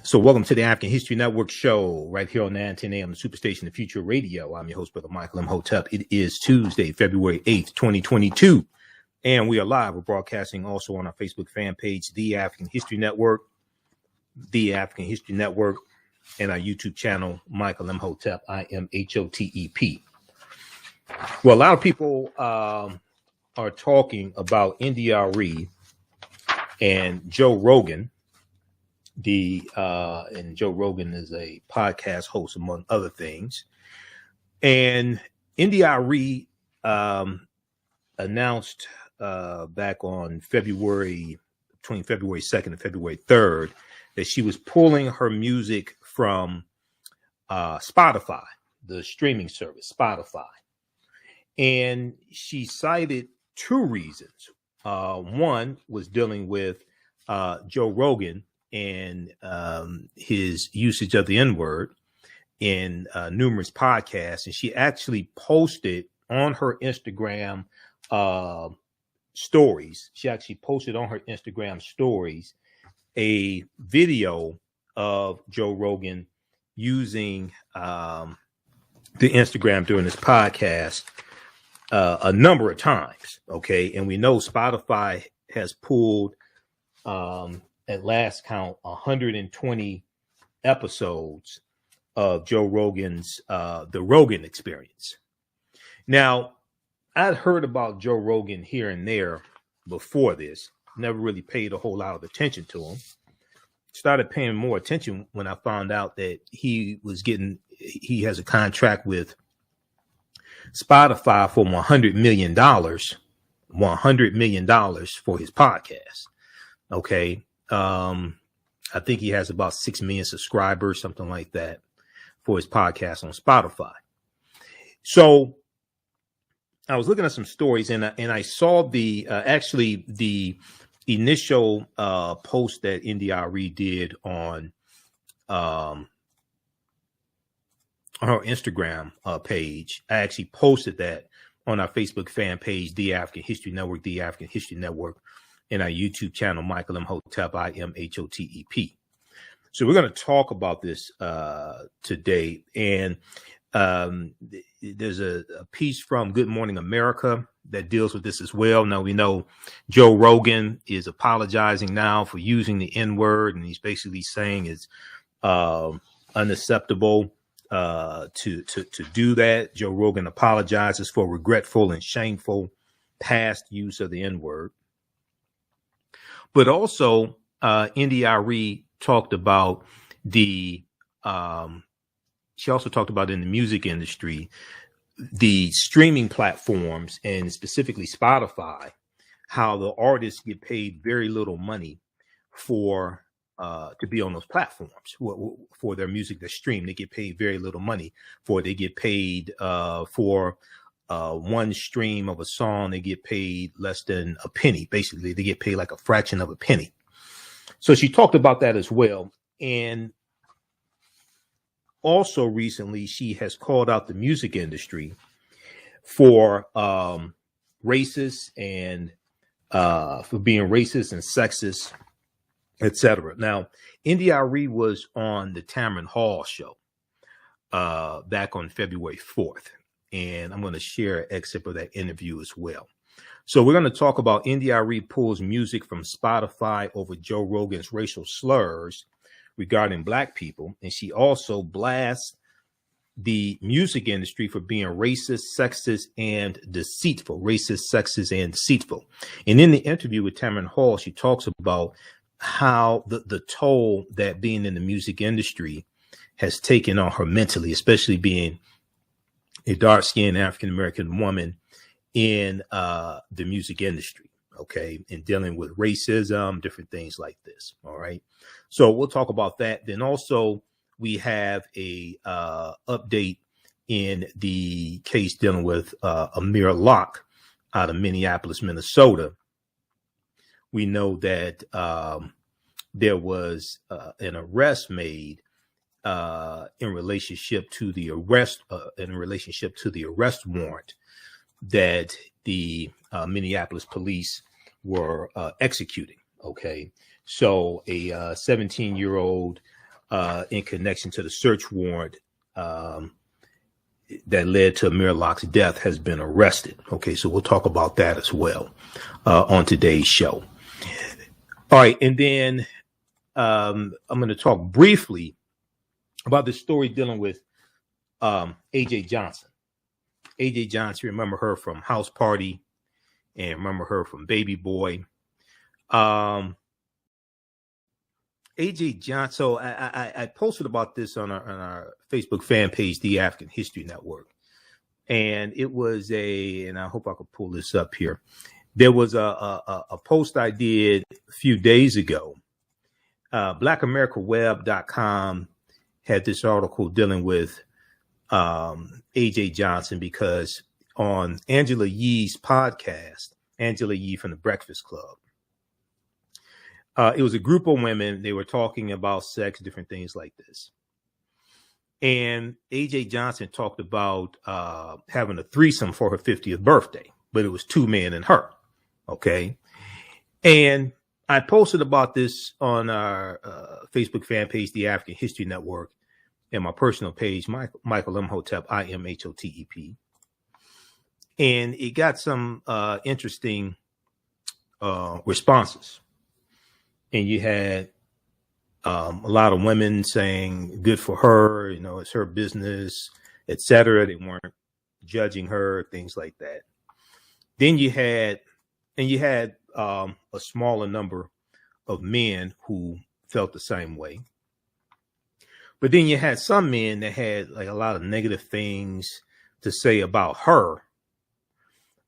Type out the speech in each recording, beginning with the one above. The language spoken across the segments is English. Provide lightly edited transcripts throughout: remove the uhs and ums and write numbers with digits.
So welcome to the African History Network show right here on 910 AM, the Superstation, the Future Radio. I'm your host, Brother Michael Imhotep. It is Tuesday, February 8th, 2022. And we are live. We're broadcasting also on our Facebook fan page, The African History Network, The African History Network, and our YouTube channel, Michael Imhotep, Imhotep. Well, a lot of people are talking about Arie and Joe Rogan. And Joe Rogan is a podcast host, among other things. And Arie announced back on between February 2nd and February 3rd, that she was pulling her music from Spotify, the streaming service, Spotify. And she cited two reasons. One was dealing with Joe Rogan and his usage of the N-word in numerous podcasts. And she actually posted on her Instagram stories. A video of Joe Rogan using the Instagram during this podcast a number of times. Okay. And we know Spotify has pulled at last count 120 episodes of Joe Rogan's The Rogan Experience. Now, I'd heard about Joe Rogan here and there before this, never really paid a whole lot of attention to him. Started paying more attention when I found out that he has a contract with Spotify for $100 million for his podcast. Okay. I think he has about 6 million subscribers, something like that, for his podcast on Spotify. So I was looking at some stories and I saw the initial post that Arie did on her Instagram page. I actually posted that on our Facebook fan page, The African History Network, The African History Network, and our YouTube channel, Michael Imhotep, Imhotep. So we're going to talk about this today. And there's a piece from Good Morning America that deals with this as well. Now, we know Joe Rogan is apologizing now for using the N-word, and he's basically saying it's unacceptable to do that. Joe Rogan apologizes for regretful and shameful past use of the N-word. But also, Arie talked about she also talked about in the music industry, the streaming platforms and specifically Spotify, how the artists get paid very little money to be on those platforms for their music that's streamed. They get paid very little money they get paid for one stream of a song. They get paid less than a penny. Basically, they get paid like a fraction of a penny. So she talked about that as well. And also recently, she has called out the music industry for racist and for being racist and sexist, etc. Now, Arie was on the TheAHNShow back on February 4th. And I'm going to share an excerpt of that interview as well. So we're going to talk about Arie pulls music from Spotify over Joe Rogan's racial slurs regarding Black people. And she also blasts the music industry for being racist, sexist, and deceitful. And in the interview with TheAHNShow, she talks about how the toll that being in the music industry has taken on her mentally, especially being a dark-skinned African-American woman in the music industry, okay, and dealing with racism, different things like this, all right? So we'll talk about that. Then also we have a update in the case dealing with Amir Locke out of Minneapolis, Minnesota. We know that there was an arrest made in relationship to the arrest warrant that the Minneapolis police were executing. Okay, so a 17-year-old in connection to the search warrant that led to Amir Locke's death has been arrested. Okay, so we'll talk about that as well on today's show. All right, and then I'm going to talk briefly about this story dealing with AJ Johnson. AJ Johnson, remember her from House Party and remember her from Baby Boy. AJ Johnson, so I posted about this on our Facebook fan page, The African History Network. And it was and I hope I could pull this up here. There was a post I did a few days ago. BlackAmericaWeb.com had this article dealing with AJ Johnson because on Angela Yee's podcast, Angela Yee from the Breakfast Club, it was a group of women. They were talking about sex, different things like this. And AJ Johnson talked about having a threesome for her 50th birthday, but it was 2 men and her. Okay. And I posted about this on our Facebook fan page, The African History Network, and my personal page, Michael Imhotep, Imhotep. And it got some interesting responses. And you had a lot of women saying good for her, you know, it's her business, etc. They weren't judging her, things like that. Then you had a smaller number of men who felt the same way. But then you had some men that had like a lot of negative things to say about her.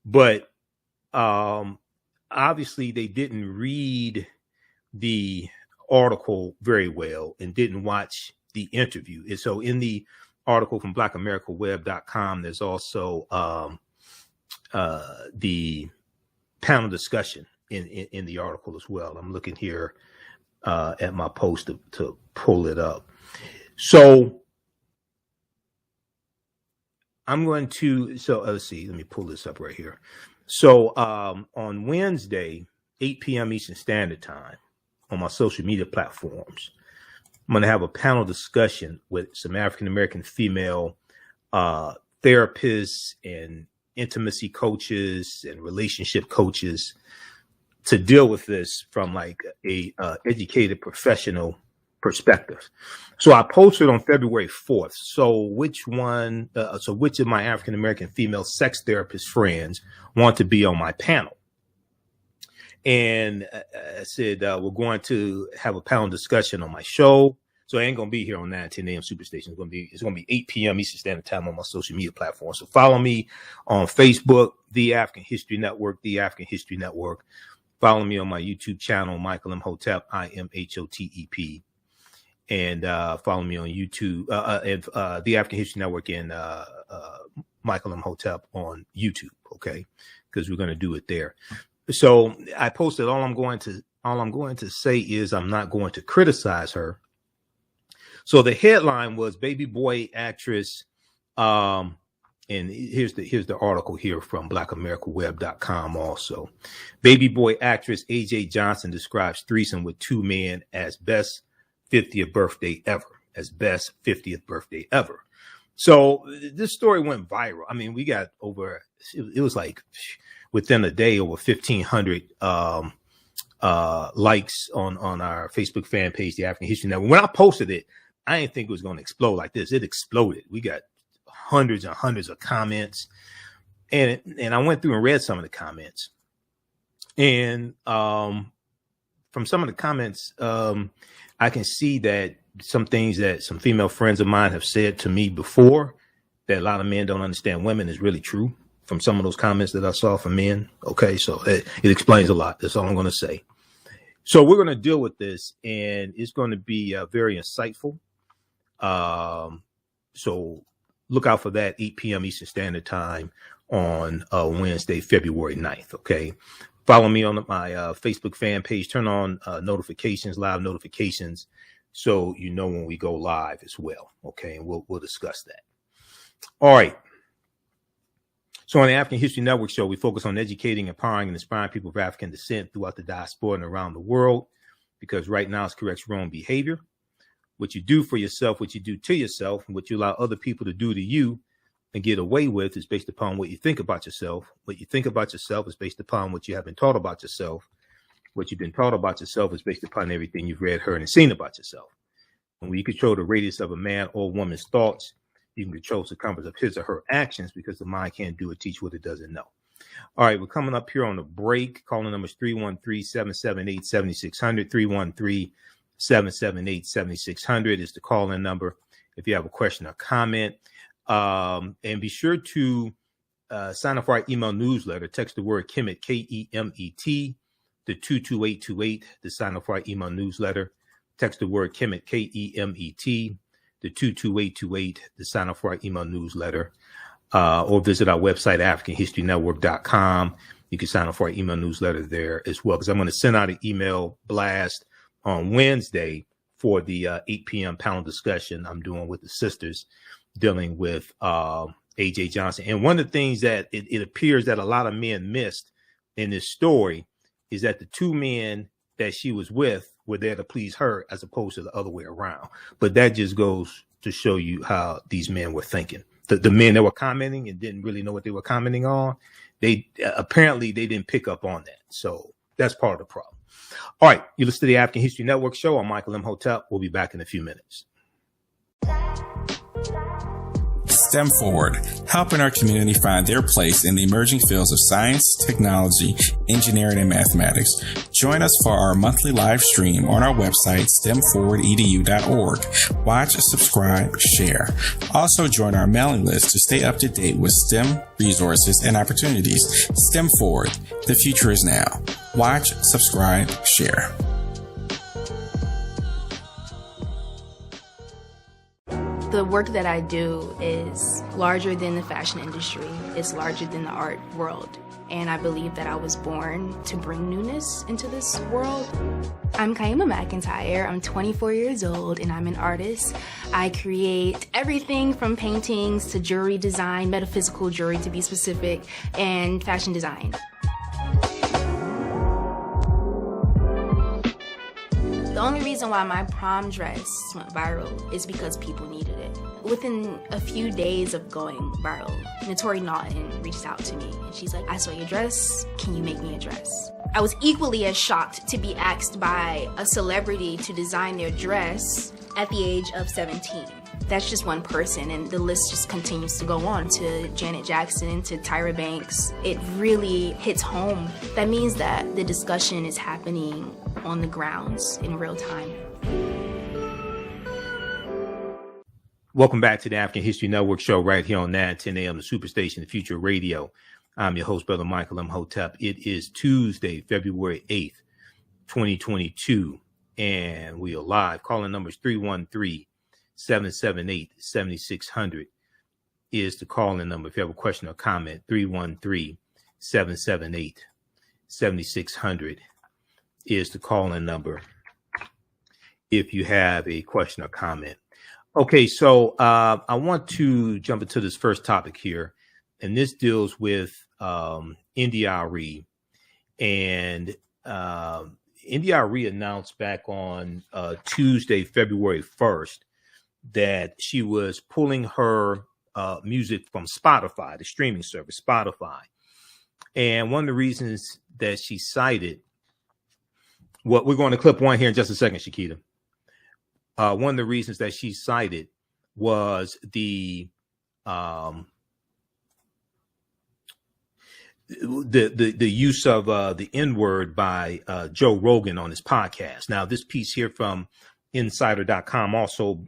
But obviously they didn't read the article very well and didn't watch the interview. And so in the article from BlackAmericaWeb.com, there's also the panel discussion in the article as well. I'm looking here at my post to pull it up. So let's see, let me pull this up right here. So on Wednesday, 8 p.m. Eastern Standard Time, on my social media platforms, I'm going to have a panel discussion with some African-American female therapists and intimacy coaches and relationship coaches to deal with this from like a educated professional perspective. So I posted on February 4th. So which of my African-American female sex therapist friends want to be on my panel? And I said, we're going to have a panel discussion on my show. So I ain't going to be here on 9:10 a.m. Superstation. It's going to be 8 p.m. Eastern Standard Time on my social media platform. So follow me on Facebook, The African History Network, The African History Network. Follow me on my YouTube channel, Michael Imhotep, Imhotep. And follow me on YouTube, The African History Network and Michael Imhotep on YouTube, okay? Because we're going to do it there. So I posted all I'm going to say is I'm not going to criticize her. So the headline was Baby Boy actress, and here's the article here from BlackAmericaWeb.com also. Baby Boy actress AJ Johnson describes threesome with 2 men as best 50th birthday ever. As best 50th birthday ever. So this story went viral. I mean, we got over. It was like within a day over 1,500 likes on our Facebook fan page, The African History Network. When I posted it, I didn't think it was going to explode like this. It exploded. We got hundreds and hundreds of comments, and I went through and read some of the comments, and from some of the comments, I can see that some things that some female friends of mine have said to me before that a lot of men don't understand women is really true. From some of those comments that I saw from men. Okay, so it explains a lot. That's all I'm going to say. So we're going to deal with this, and it's going to be very insightful. So look out for that, 8 p.m. Eastern Standard Time on Wednesday, February 9th, okay? Follow me on my Facebook fan page. Turn on notifications, live notifications, so you know when we go live as well, okay? And we'll discuss that. All right. So on the African History Network show, we focus on educating, empowering, and inspiring people of African descent throughout the diaspora and around the world, because right now it's corrects wrong behavior. What you do for yourself, what you do to yourself, and what you allow other people to do to you and get away with is based upon what you think about yourself. What you think about yourself is based upon what you have been taught about yourself. What you've been taught about yourself is based upon everything you've read, heard, and seen about yourself. And when you control the radius of a man or woman's thoughts, you can control the circumference of his or her actions, because the mind can't do or teach what it doesn't know. All right, we're coming up here on the break. Calling numbers 313-778-7600, 313-778-7600 is the call-in number if you have a question or comment. And be sure to sign up for our email newsletter. Text the word Kemet, Kemet, to 22828 to sign up for our email newsletter. Text the word Kemet, Kemet, to 22828 to sign up for our email newsletter. Or visit our website, AfricanHistoryNetwork.com. You can sign up for our email newsletter there as well, because I'm going to send out an email blast on Wednesday for the 8 p.m. panel discussion I'm doing with the sisters dealing with A.J. Johnson. And one of the things that it appears that a lot of men missed in this story is that the two men that she was with were there to please her as opposed to the other way around. But that just goes to show you how these men were thinking. The men that were commenting and didn't really know what they were commenting on, they didn't pick up on that. So that's part of the problem. All right, you listen to the African History Network show. I'm Michael Imhotep. We'll be back in a few minutes. STEM Forward, helping our community find their place in the emerging fields of science, technology, engineering, and mathematics. Join us for our monthly live stream on our website, stemforwardedu.org. Watch, subscribe, share. Also join our mailing list to stay up to date with STEM resources and opportunities. STEM Forward, the future is now. Watch, subscribe, share. The work that I do is larger than the fashion industry. It's larger than the art world. And I believe that I was born to bring newness into this world. I'm Kaima McIntyre. I'm 24 years old and I'm an artist. I create everything from paintings to jewelry design, metaphysical jewelry to be specific, and fashion design. The only reason why my prom dress went viral is because people needed it. Within a few days of going viral, Notori Naughton reached out to me and she's like, I saw your dress, can you make me a dress? I was equally as shocked to be asked by a celebrity to design their dress at the age of 17. That's just one person, and the list just continues to go on to Janet Jackson, to Tyra Banks. It really hits home. That means that the discussion is happening on the grounds in real time. Welcome back to the African History Network show right here on 910 AM, the Superstation, the Future Radio. I'm your host, Brother Michael Imhotep. It is Tuesday, February 8th, 2022, and we are live. Calling numbers 313-778-7600 is the call-in number. If you have a question or comment, 313-778-7600 is the call-in number if you have a question or comment. Okay, so I want to jump into this first topic here, and this deals with Arie. And Arie announced back on Tuesday, February 1st, that she was pulling her music from Spotify, the streaming service Spotify. And one of the reasons that she cited, well, we're going to clip one here in just a second, Shakita. One of the reasons that she cited was the use of the N-word by Joe Rogan on his podcast. Now, this piece here from Insider.com. Also,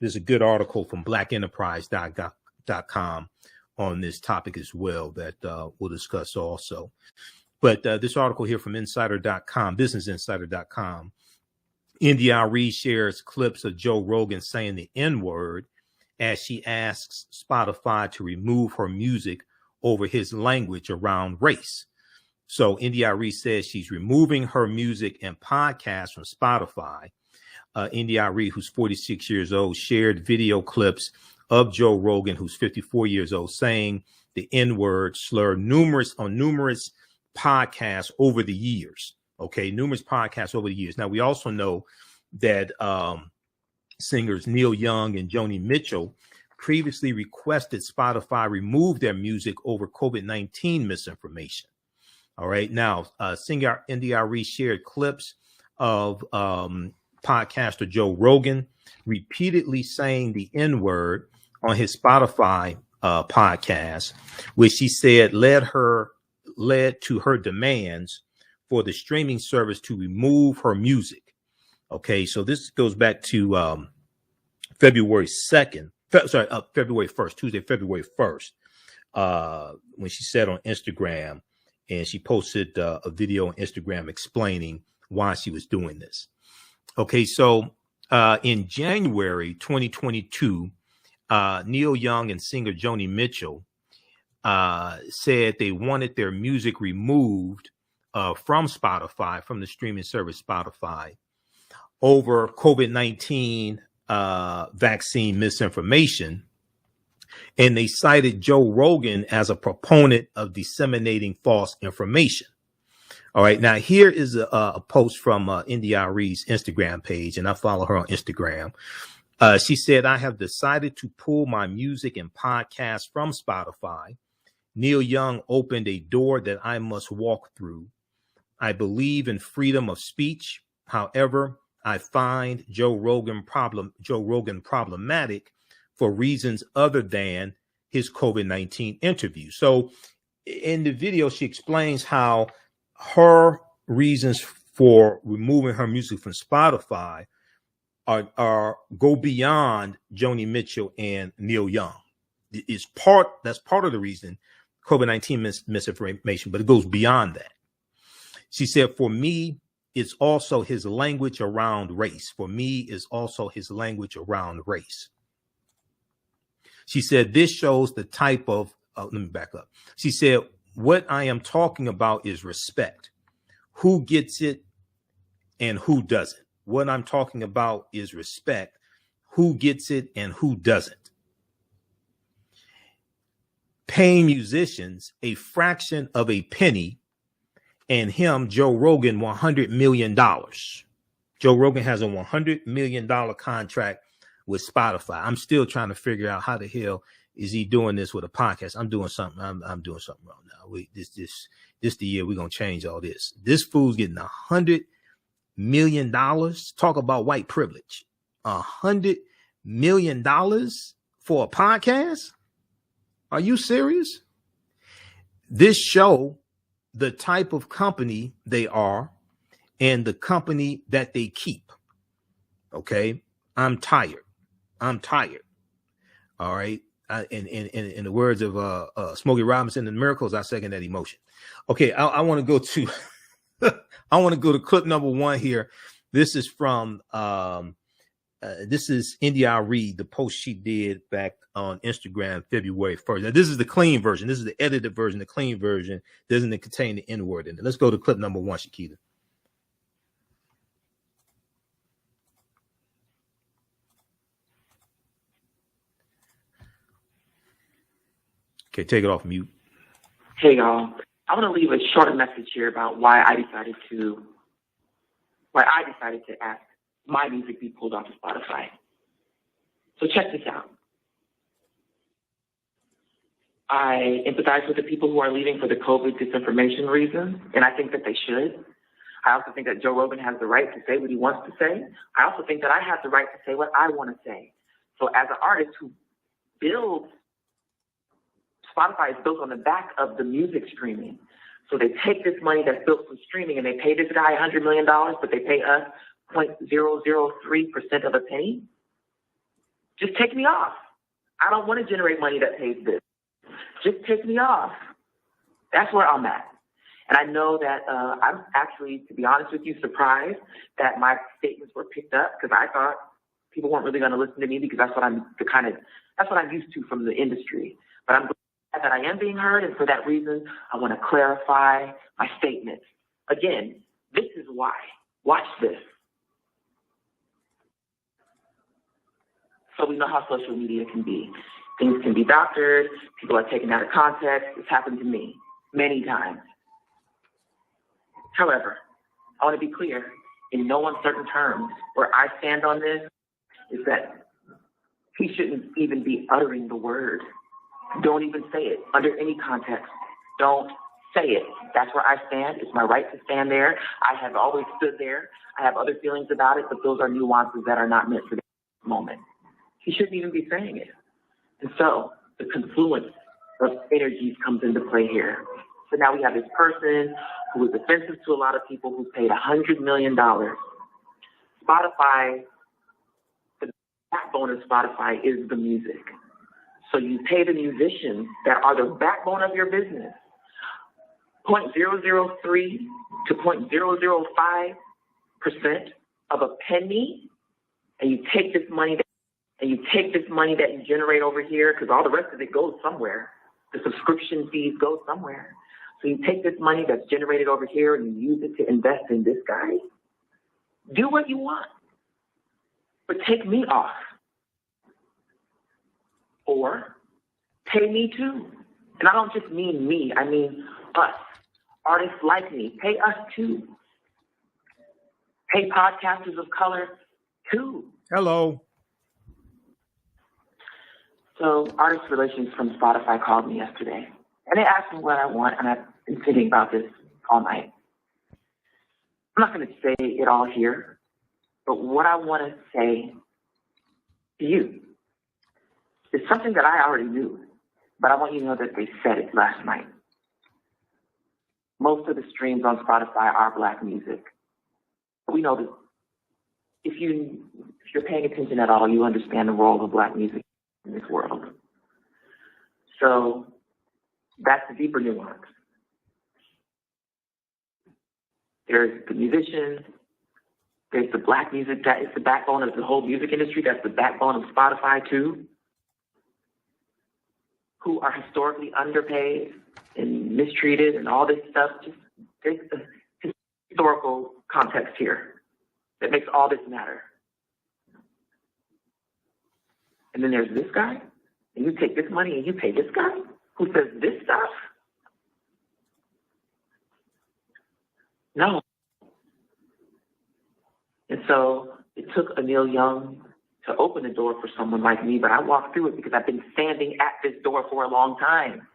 there's a good article from BlackEnterprise.com on this topic as well that we'll discuss also. But this article here from Insider.com, BusinessInsider.com, Arie shares clips of Joe Rogan saying the N-word as she asks Spotify to remove her music over his language around race. So Arie says she's removing her music and podcasts from Spotify. Arie, who's 46 years old, shared video clips of Joe Rogan, who's 54 years old, saying the N-word slur numerous podcasts over the years. Okay, numerous podcasts over the years. Now, we also know that singers Neil Young and Joni Mitchell previously requested Spotify remove their music over COVID-19 misinformation. All right. Now, singer Arie shared clips of podcaster Joe Rogan repeatedly saying the N-word on his Spotify podcast, which she said led to her demands for the streaming service to remove her music. Okay, so this goes back to February 1st, Tuesday, February 1st, when she said on Instagram, and she posted a video on Instagram explaining why she was doing this. Okay, so in January 2022, Neil Young and singer Joni Mitchell said they wanted their music removed from Spotify, from the streaming service Spotify, over COVID-19 vaccine misinformation. And they cited Joe Rogan as a proponent of disseminating false information. All right. Now, here is a post from Arie's Instagram page, and I follow her on Instagram. She said, I have decided to pull my music and podcasts from Spotify. Neil Young opened a door that I must walk through. I believe in freedom of speech. However, I find Joe Rogan problematic for reasons other than his COVID-19 interview. So in the video, she explains how her reasons for removing her music from Spotify are go beyond Joni Mitchell and Neil Young. That's part of the reason, COVID-19 misinformation, but it goes beyond that. She said, for me, it's also his language around race. For me, is also his language around race. She said, this shows the type of, let me back up. She said, what I am talking about is respect. Who gets it and who doesn't? What I'm talking about is respect. Who gets it and who doesn't? Paying musicians a fraction of a penny, and him, Joe Rogan, $100 million. Joe Rogan has a $100 million contract with Spotify. I'm still trying to figure out how the hell is he doing this with a podcast. I'm doing something. I'm doing something wrong now. This the year we're gonna change all this. This fool's getting $100 million. Talk about white privilege. $100 million for a podcast? Are you serious? This show the type of company they are and the company that they keep. Okay, I'm tired. All right. In the words of Smokey Robinson and Miracles, I second that emotion. Okay, I want to go to I want to go to clip number one here. This is from this is Arie, the post she did back on Instagram February 1st. Now, this is the clean version. This is the edited version. The clean version doesn't contain the N-word in it. Let's go to clip number one, Shakita. Okay, take it off mute. Hey, y'all. I want to leave a short message here about why I decided to ask my music be pulled off of Spotify. So check this out. I empathize with the people who are leaving for the COVID disinformation reasons, and I think that they should. I also think that Joe Rogan has the right to say what he wants to say. I also think that I have the right to say what I want to say. So as an artist who builds, Spotify is built on the back of the music streaming. So they take this money that's built from streaming and they pay this guy $100 million, but they pay us 0.003% of a penny. Just take me off. I don't want to generate money that pays this. Just take me off. That's where I'm at. And I know that I'm actually, to be honest with you, surprised that my statements were picked up, because I thought people weren't really going to listen to me, because that's what I'm used to from the industry. But I'm glad that I am being heard, and for that reason, I want to clarify my statements. Again, this is why. Watch this. So we know how social media can be. Things can be doctored. People are taken out of context. It's happened to me many times. However, I want to be clear, in no uncertain terms, where I stand on this is that he shouldn't even be uttering the word. Don't even say it under any context. Don't say it. That's where I stand. It's my right to stand there. I have always stood there. I have other feelings about it, but those are nuances that are not meant for this moment. He shouldn't even be saying it. And so the confluence of energies comes into play here. So now we have this person who is offensive to a lot of people who's paid $100 million. Spotify, the backbone of Spotify is the music. So you pay the musicians that are the backbone of your business 0.003 to 0.005% of a penny, and you take this money that you generate over here, because all the rest of it goes somewhere. The subscription fees go somewhere. So you take this money that's generated over here and you use it to invest in this guy. Do what you want, but take me off. Or pay me too. And I don't just mean me, I mean us. Artists like me, pay us too. Pay podcasters of color too. Hello. So Artist Relations from Spotify called me yesterday, and they asked me what I want, and I've been thinking about this all night. I'm not going to say it all here, but what I want to say to you is something that I already knew, but I want you to know that they said it last night. Most of the streams on Spotify are Black music. We know that if you're paying attention at all, you understand the role of Black music in this world. So that's the deeper nuance. There's the musicians, there's the Black music that is the backbone of the whole music industry, that's the backbone of Spotify too, who are historically underpaid and mistreated and all this stuff. Just there's a historical context here that makes all this matter. And then there's this guy, and you take this money and you pay this guy who says this stuff? No. And so it took Anil Young to open the door for someone like me, but I walked through it because I've been standing at this door for a long time.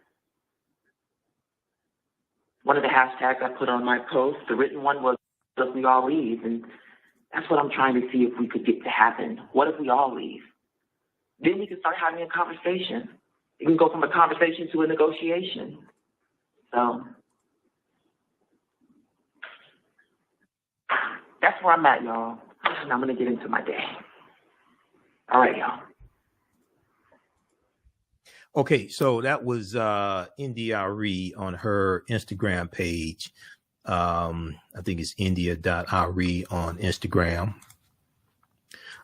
One of the hashtags I put on my post, the written one, was "What if we all leave?" And that's what I'm trying to see if we could get to happen. What if we all leave? Then we can start having a conversation. It can go from a conversation to a negotiation. So that's where I'm at, y'all. And I'm going to get into my day. All right, y'all. Okay, so that was Arie on her Instagram page. I think it's india.arie on Instagram.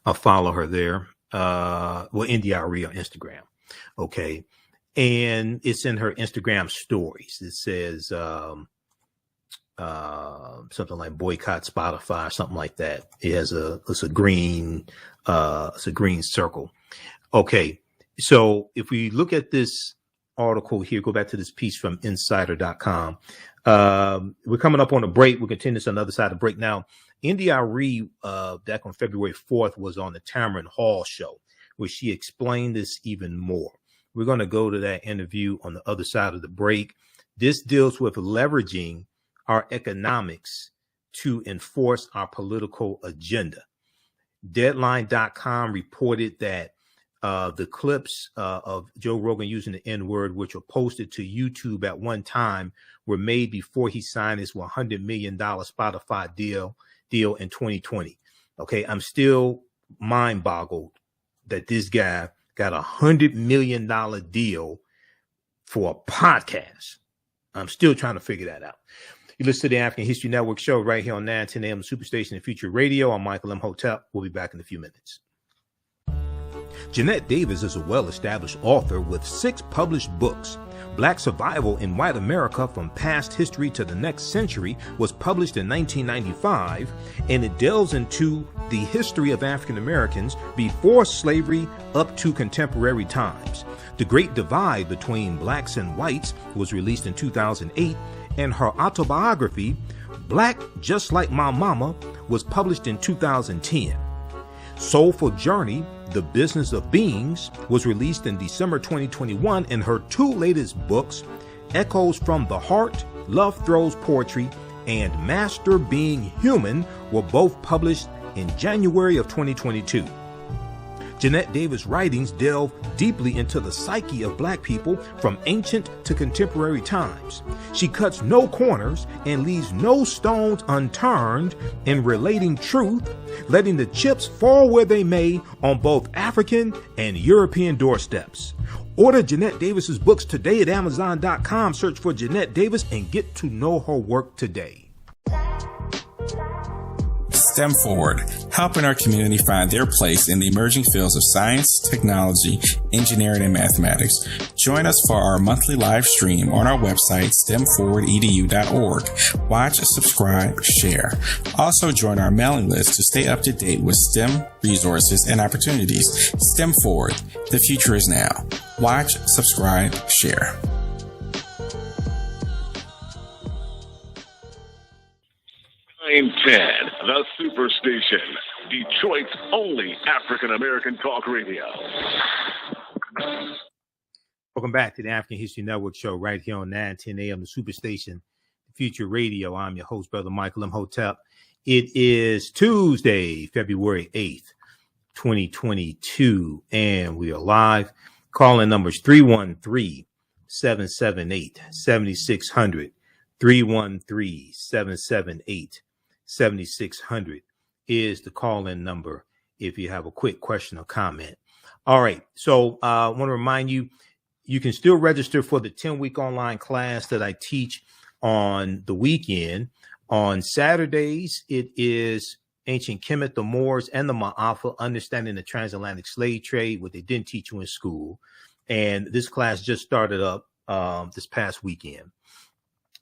I'll follow her there. Arie on Instagram. Okay. And it's in her Instagram stories. It says something like boycott Spotify, something like that. It's a green circle. Okay. So if we look at this article here, go back to this piece from insider.com. We're coming up on a break. We'll continue this on the other side of the break. Now, Arie, back on February 4th, was on the Tamron Hall show, where she explained this even more. We're going to go to that interview on the other side of the break. This deals with leveraging our economics to enforce our political agenda. Deadline.com reported that the clips of Joe Rogan using the N-word, which were posted to YouTube at one time, were made before he signed his $100 million Spotify deal in 2020. Okay, I'm still mind boggled that this guy got $100 million deal for a podcast. I'm still trying to figure that out. You listen to the African History Network show right here on 910 AM Superstation and Future Radio. I'm Michael Imhotep. We'll be back in a few minutes. Jeanette Davis is a well-established author with 6 published books. Black Survival in White America from Past History to the Next Century was published in 1995, and it delves into the history of African Americans before slavery up to contemporary times. The Great Divide Between Blacks and Whites was released in 2008, and her autobiography, Black Just Like My Mama, was published in 2010. Soulful Journey, The Business of Beings, was released in December 2021, and her two latest books, Echoes from the Heart, Love Throws Poetry, and Master Being Human, were both published in January of 2022. Jeanette Davis' writings delve deeply into the psyche of Black people from ancient to contemporary times. She cuts no corners and leaves no stones unturned in relating truth, letting the chips fall where they may on both African and European doorsteps. Order Jeanette Davis's books today at Amazon.com. Search for Jeanette Davis and get to know her work today. STEM Forward, helping our community find their place in the emerging fields of science, technology, engineering, and mathematics. Join us for our monthly live stream on our website, stemforwardedu.org. Watch, subscribe, share. Also join our mailing list to stay up to date with STEM resources and opportunities. STEM Forward, the future is now. Watch, subscribe, share. Ted, the Superstation, Detroit's only African-American talk radio. Welcome back to the African History Network show right here on 910 AM, the Superstation, Future Radio. I'm your host, Brother Michael Imhotep. It is Tuesday, February 8th, 2022, and we are live. Calling numbers 313-778-7600, 313-778-7600 is the call-in number if you have a quick question or comment. All right. So I want to remind you, you can still register for the 10-week online class that I teach on the weekend. On Saturdays, it is Ancient Kemet, the Moors, and the Maafa, Understanding the Transatlantic Slave Trade, what they didn't teach you in school. And this class just started up this past weekend.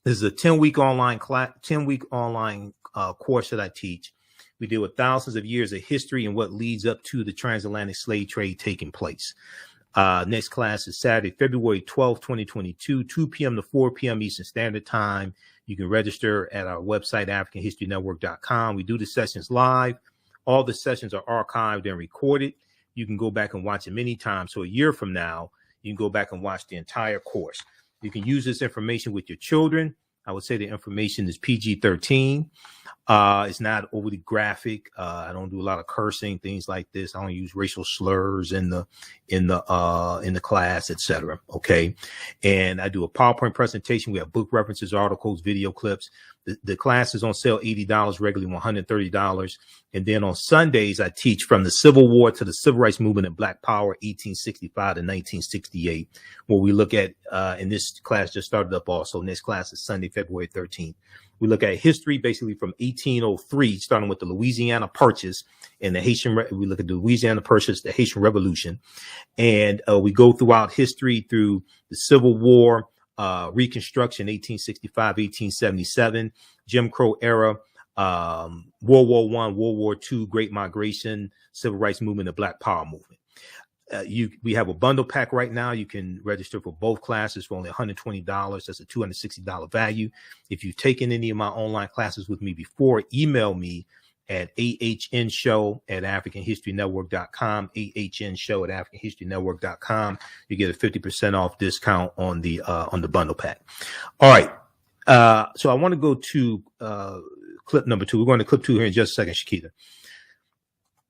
This is a 10-week online class, 10-week online course that I teach. We deal with thousands of years of history and what leads up to the transatlantic slave trade taking place. Next class is Saturday, February 12th, 2022, 2 p.m. to 4 p.m. Eastern Standard Time. You can register at our website, AfricanHistoryNetwork.com. We do the sessions live. All the sessions are archived and recorded. You can go back and watch them anytime. So a year from now, you can go back and watch the entire course. You can use this information with your children. I would say the information is PG-13. It's not overly graphic. I don't do a lot of cursing, things like this. I don't use racial slurs in the class, etc. Okay. And I do a PowerPoint presentation. We have book references, articles, video clips. The class is on sale $80, regularly $130. And then on Sundays, I teach from the Civil War to the Civil Rights Movement and Black Power, 1865 to 1968, where we look at, and this class just started up also. Next class is Sunday, February 13th. We look at history basically from 1803, starting with the Louisiana Purchase and the Haitian. We look at the Louisiana Purchase, the Haitian Revolution, and we go throughout history through the Civil War, Reconstruction, 1865, 1877, Jim Crow era, World War I, World War II, Great Migration, Civil Rights Movement, the Black Power Movement. We have a bundle pack right now. You can register for both classes for only $120. That's a $260 value. If you've taken any of my online classes with me before, email me at AHNshow@AfricanHistoryNetwork.com, AHNshow@AfricanHistoryNetwork.com. You get a 50% off discount on the bundle pack. All right. So I want to go to clip number 2. We're going to clip 2 here in just a second, Shakita.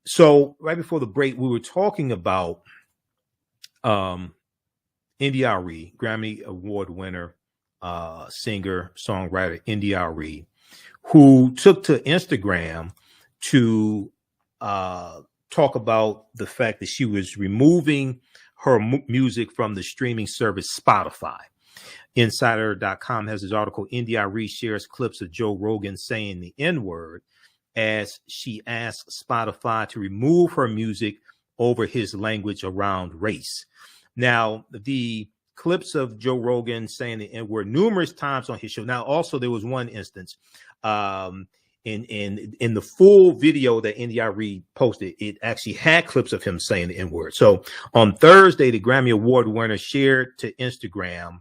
So right before the break, we were talking about Arie, Grammy Award winner, singer, songwriter, Arie, who took to Instagram to talk about the fact that she was removing her music from the streaming service Spotify. Insider.com has this article. Arie shares clips of Joe Rogan saying the N-word as she asks Spotify to remove her music over his language around race. Now, the clips of Joe Rogan saying the N-word numerous times on his show. Now, also, there was one instance in the full video that Arie posted, it actually had clips of him saying the N-word. So on Thursday, the Grammy Award winner shared to Instagram.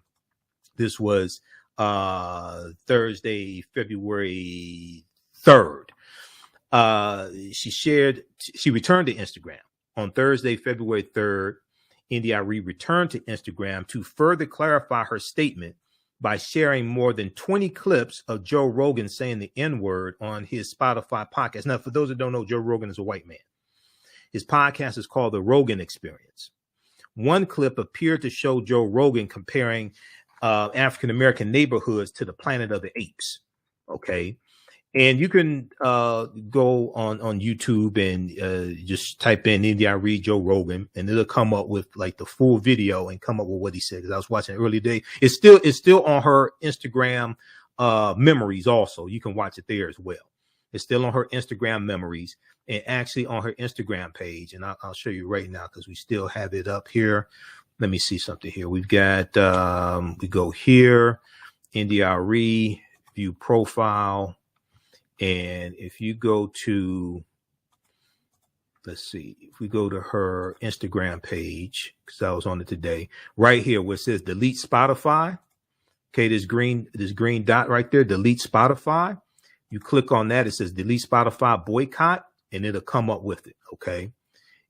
This was Thursday, February 3rd. She returned to Instagram on Thursday, February 3rd. Arie returned to Instagram to further clarify her statement by sharing more than 20 clips of Joe Rogan saying the N-word on his Spotify podcast. Now, for those that don't know, Joe Rogan is a white man. His podcast is called The Rogan Experience. One clip appeared to show Joe Rogan comparing African-American neighborhoods to the Planet of the Apes. Okay. And you can go on YouTube and just type in Arie Joe Rogan, and it'll come up with like the full video and come up with what he said. Because I was watching early day. It's still on her Instagram memories. Also, you can watch it there as well. It's still on her Instagram memories and actually on her Instagram page. And I'll show you right now because we still have it up here. Let me see something here. We've got we go here, Arie, view profile. And if you go to, let's see, if we go to her Instagram page, because I was on it today, right here where it says delete Spotify. Okay, this green dot right there, delete Spotify. You click on that, it says delete Spotify boycott, and it'll come up with it. Okay,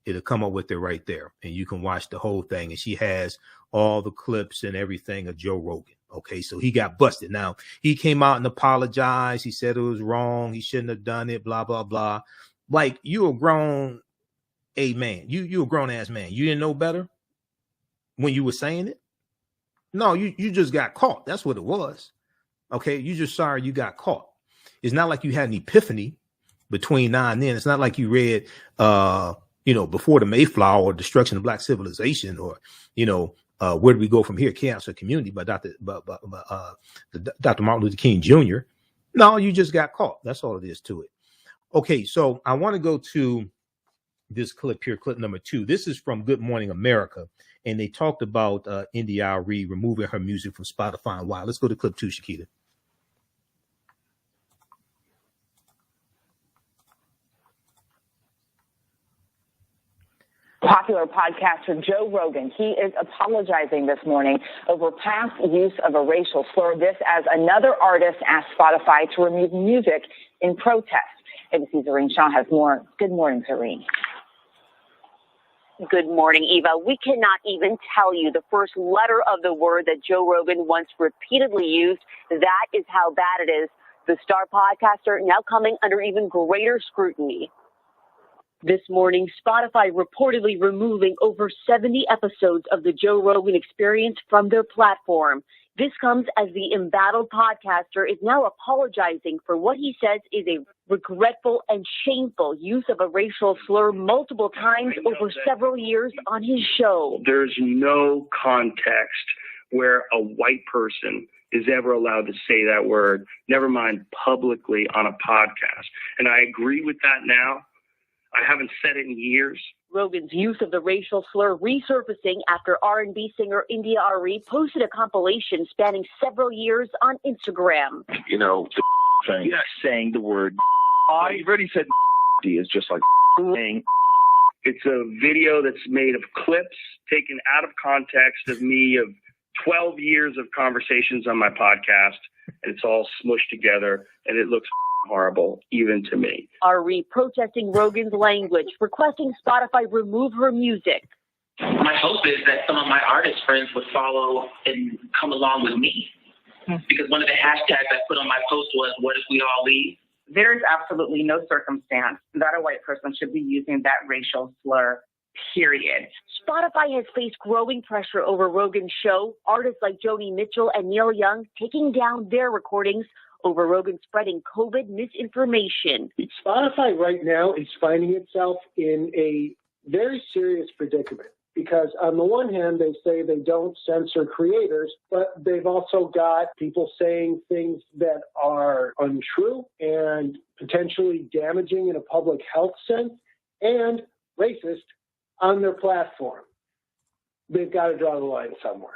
it'll come up with it right there, and you can watch the whole thing. And she has all the clips and everything of Joe Rogan. Okay, so he got busted. Now, he came out and apologized. He said it was wrong. He shouldn't have done it, blah, blah, blah. Like, you a grown man. You a grown-ass man. You didn't know better when you were saying it? No, you just got caught. That's what it was. Okay, you just sorry you got caught. It's not like you had an epiphany between now and then. It's not like you read, Before the Mayflower or Destruction of Black Civilization or, Where Do We Go From Here? Chaos or Community by Dr. Martin Luther King Jr. No, you just got caught. That's all it is to it. Okay, so I want to go to this clip here, clip number 2. This is from Good Morning America, and they talked about Arie removing her music from Spotify and why. Let's go to clip 2, Shakita. Popular podcaster Joe Rogan, he is apologizing this morning over past use of a racial slur. This as another artist asked Spotify to remove music in protest. ABC's Arie Shaw has more. Good morning, Arie. Good morning, Eva. We cannot even tell you the first letter of the word that Joe Rogan once repeatedly used. That is how bad it is. The star podcaster now coming under even greater scrutiny. This morning, Spotify reportedly removing over 70 episodes of the Joe Rogan Experience from their platform. This comes as the embattled podcaster is now apologizing for what he says is a regretful and shameful use of a racial slur multiple times over several years on his show. There's no context where a white person is ever allowed to say that word, never mind publicly on a podcast. And I agree with that now. I haven't said it in years. Rogan's use of the racial slur resurfacing after R&B singer Arie posted a compilation spanning several years on Instagram. Thing. Yeah, saying the word. I already said is just like saying. It's a video that's made of clips taken out of context of me of 12 years of conversations on my podcast, and it's all smushed together, and it looks horrible, even to me. Arie protesting Rogan's language, requesting Spotify remove her music. My hope is that some of my artist friends would follow and come along with me. Because one of the hashtags I put on my post was, what if we all leave? There is absolutely no circumstance that a white person should be using that racial slur, period. Spotify has faced growing pressure over Rogan's show. Artists like Joni Mitchell and Neil Young taking down their recordings over Rogan spreading COVID misinformation. Spotify right now is finding itself in a very serious predicament because on the one hand, they say they don't censor creators, but they've also got people saying things that are untrue and potentially damaging in a public health sense and racist on their platform. They've got to draw the line somewhere.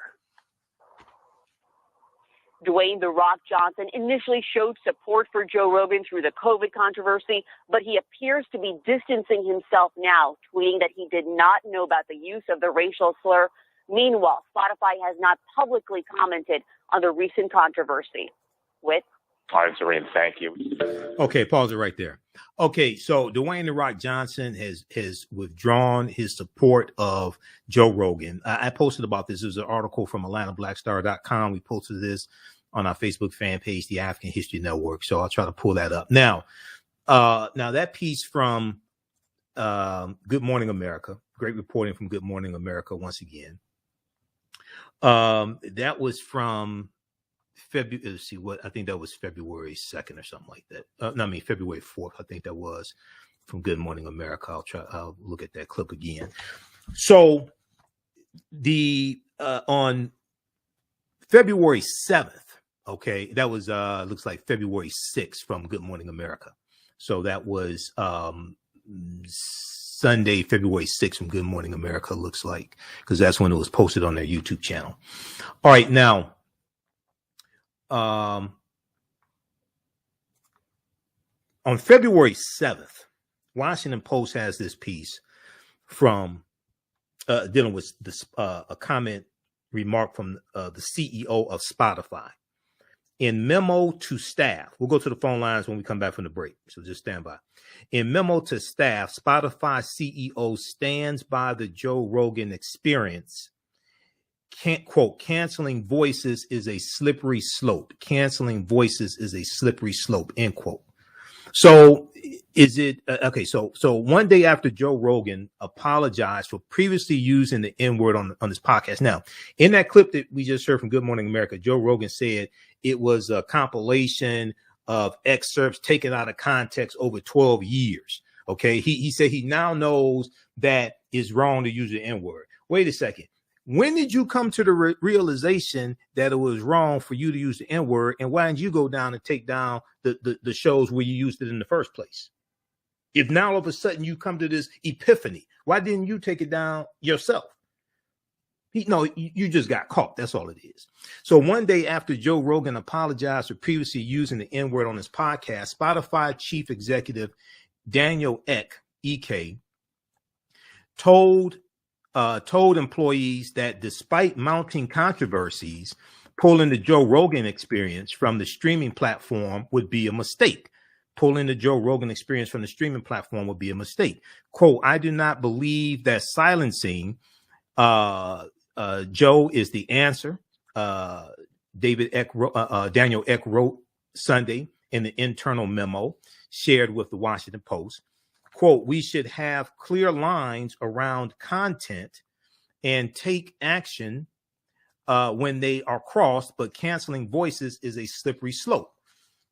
Dwayne "The Rock" Johnson initially showed support for Joe Rogan through the COVID controversy, but he appears to be distancing himself now, tweeting that he did not know about the use of the racial slur. Meanwhile, Spotify has not publicly commented on the recent controversy. With All right, Serene, thank you. Okay, pause it right there. Okay, so Dwayne "The Rock" Johnson has withdrawn his support of Joe Rogan. I posted about this. There's an article from AtlantaBlackStar.com. We posted this on our Facebook fan page, the African History Network. So I'll try to pull that up. Now that piece from Good Morning America, great reporting from Good Morning America once again. That was from February. Let's see, what I think that was February 2nd or something like that. February 4th. I think that was from Good Morning America. I'll look at that clip again. So the on February 7th, okay, that was looks like February 6th from Good Morning America. So that was Sunday, February 6th from Good Morning America, looks like, because that's when it was posted on their YouTube channel. All right, now on February 7th, Washington Post has this piece from dealing with this a comment remark from the CEO of Spotify. In memo to staff, we'll go to the phone lines when we come back from the break, so just stand by. In memo to staff, Spotify CEO stands by the Joe Rogan experience. Can't quote, canceling voices is a slippery slope. Canceling voices is a slippery slope, end quote. So is it okay? So one day after Joe Rogan apologized for previously using the N-word on this podcast. Now, in that clip that we just heard from Good Morning America, Joe Rogan said it was a compilation of excerpts taken out of context over 12 years. Okay, he said he now knows that it's wrong to use the N-word. Wait a second. When did you come to the realization that it was wrong for you to use the N-word, and why didn't you go down and take down the shows where you used it in the first place? If now all of a sudden you come to this epiphany, why didn't you take it down yourself? You just got caught. That's all it is. So one day after Joe Rogan apologized for previously using the N-word on his podcast, Spotify chief executive Daniel Ek, EK, told employees that despite mounting controversies, pulling the Joe Rogan experience from the streaming platform would be a mistake. Pulling the Joe Rogan experience from the streaming platform would be a mistake. Quote, I do not believe that silencing Joe is the answer. Daniel Ek wrote Sunday in the internal memo shared with the Washington Post. Quote, we should have clear lines around content and take action when they are crossed, but canceling voices is a slippery slope.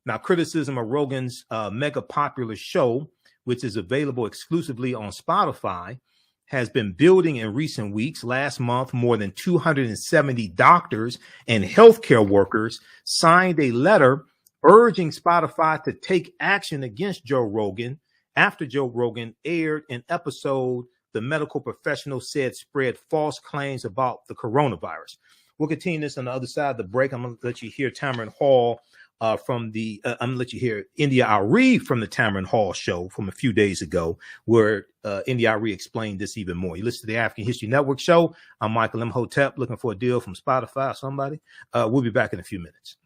Now, criticism of Rogan's mega popular show, which is available exclusively on Spotify, has been building in recent weeks. Last month, more than 270 doctors and healthcare workers signed a letter urging Spotify to take action against Joe Rogan after Joe Rogan aired an episode the medical professional said spread false claims about the coronavirus. We'll continue this on the other side of the break. I'm going to let you hear Tamron Hall I'm going to let you hear India Arie from the Tamron Hall show from a few days ago, where India Arie explained this even more. You listen to the African History Network show. I'm Michael Imhotep, looking for a deal from Spotify or somebody. We'll be back in a few minutes.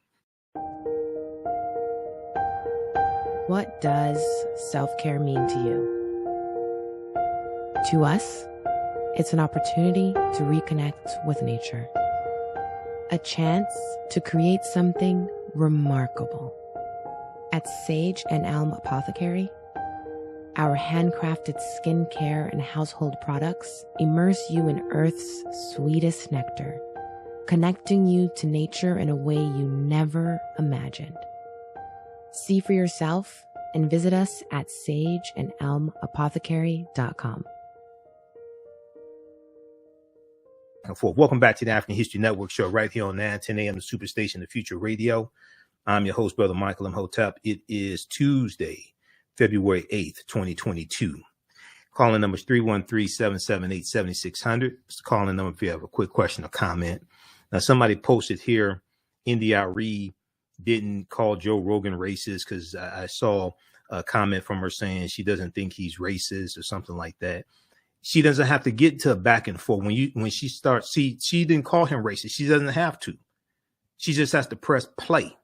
What does self-care mean to you? To us, it's an opportunity to reconnect with nature. A chance to create something remarkable. At Sage and Elm Apothecary, our handcrafted skincare and household products immerse you in Earth's sweetest nectar, connecting you to nature in a way you never imagined. See for yourself and visit us at sageandelmapothecary.com. Welcome back to the African History Network show right here on 910 a.m. the Superstation, the Future Radio. I'm your host, Brother Michael Imhotep. It is Tuesday, February 8th, 2022. Calling number is 313-778-7600. It's the calling number if you have a quick question or comment. Now, somebody posted here, India Arie didn't call Joe Rogan racist, because I saw a comment from her saying she doesn't think he's racist or something like that. She doesn't have to get to a back and forth. When she starts, she didn't call him racist. She doesn't have to. She just has to press play.